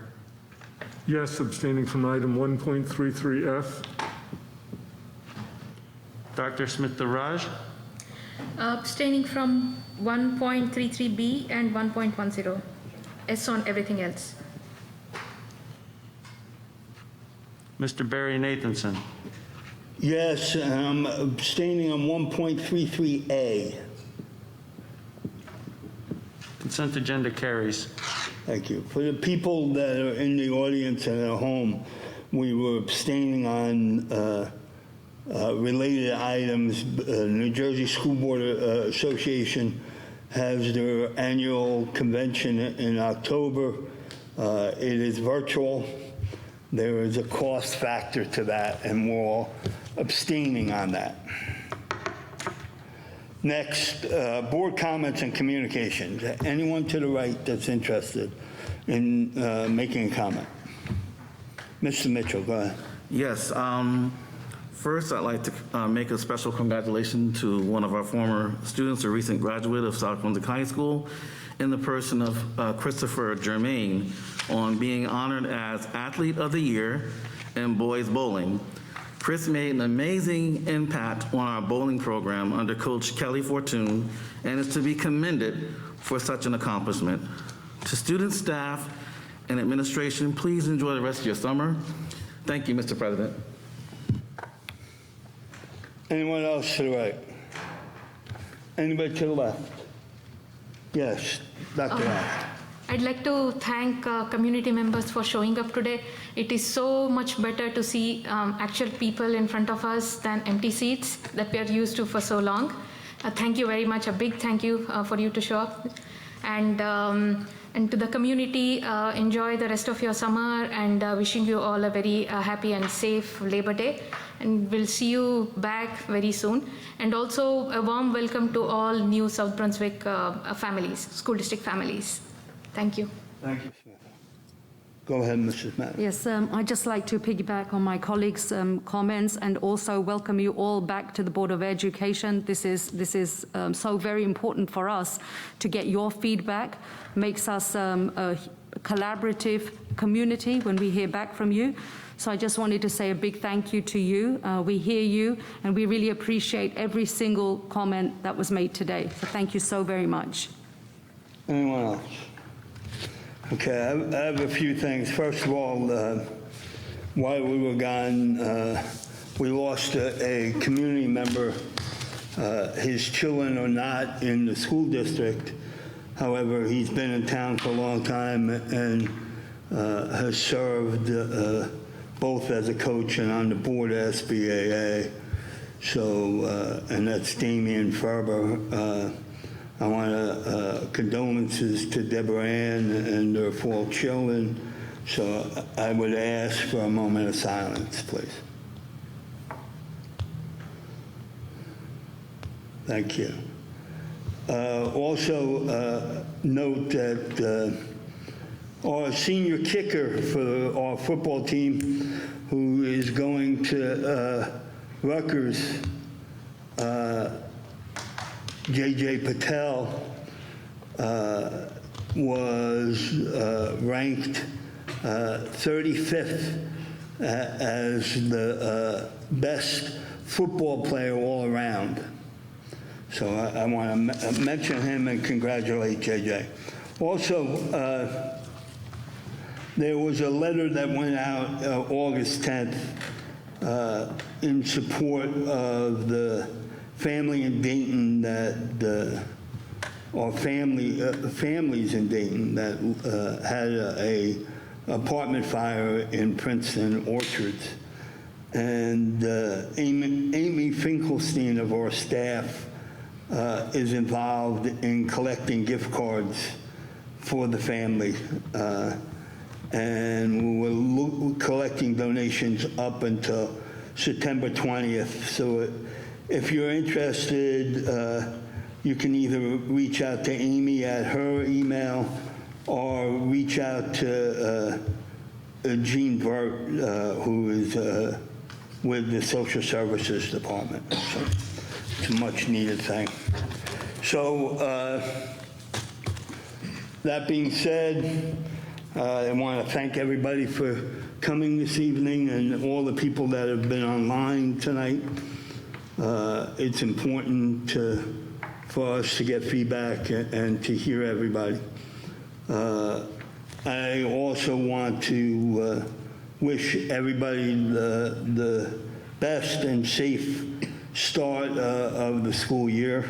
Yes, abstaining from item 1.33F. Dr. Smith-Raj? Abstaining from 1.33B and 1.10. S on everything else. Mr. Barry Nathanson? Yes, I'm abstaining on 1.33A. Consent agenda carries. Thank you. For the people that are in the audience and at home, we were abstaining on related items. New Jersey School Board Association has their annual convention in October. It is virtual. There is a cost factor to that, and we're all abstaining on that. Next, board comments and communications. Anyone to the right that's interested in making a comment? Mr. Mitchell, go ahead. Yes. First, I'd like to make a special congratulations to one of our former students, a recent graduate of South Brunswick High School, in the person of Christopher Germain, on being honored as Athlete of the Year in boys bowling. Chris made an amazing impact on our bowling program under Coach Kelly Fortune and is to be commended for such an accomplishment. To students, staff, and administration, please enjoy the rest of your summer. Thank you, Mr. President. Anyone else to the right? Anybody to the left? Yes, Dr. Rath. I'd like to thank community members for showing up today. It is so much better to see actual people in front of us than empty seats that we are used to for so long. Thank you very much. A big thank you for you to show up. And to the community, enjoy the rest of your summer, and wishing you all a very happy and safe Labor Day. And we'll see you back very soon. And also a warm welcome to all new South Brunswick families, school district families. Thank you. Thank you, Smith. Go ahead, Mrs. Matt. Yes, I'd just like to piggyback on my colleagues' comments and also welcome you all back to the Board of Education. This is so very important for us to get your feedback. Makes us a collaborative community when we hear back from you. So I just wanted to say a big thank you to you. We hear you, and we really appreciate every single comment that was made today. So thank you so very much. Anyone else? Okay, I have a few things. First of all, while we were gone, we lost a community member. His children are not in the school district. However, he's been in town for a long time and has served both as a coach and on the board of SBAA. So, and that's Damian Ferber. I want to condolences to Deborah Ann and their 4 children. So I would ask for a moment of silence, please. Thank you. Also, note that our senior kicker for our football team, who is going to Rutgers, J.J. Patel, was ranked 35th as the best football player all around. So I want to mention him and congratulate JJ. Also, there was a letter that went out August 10th in support of the family in Dayton or families in Dayton that had a apartment fire in Princeton Orchards. And Amy Finkelstein of our staff is involved in collecting gift cards for the family. And we're collecting donations up until September 20th. So if you're interested, you can either reach out to Amy at her email or reach out to Jean Vert, who is with the Social Services Department. So it's a much needed thing. So that being said, I want to thank everybody for coming this evening and all the people that have been online tonight. It's important for us to get feedback and to hear everybody. I also want to wish everybody the best and safe start of the school year.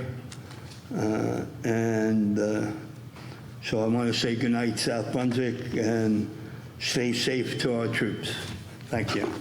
So I want to say good night, South Brunswick, and stay safe to our troops. Thank you.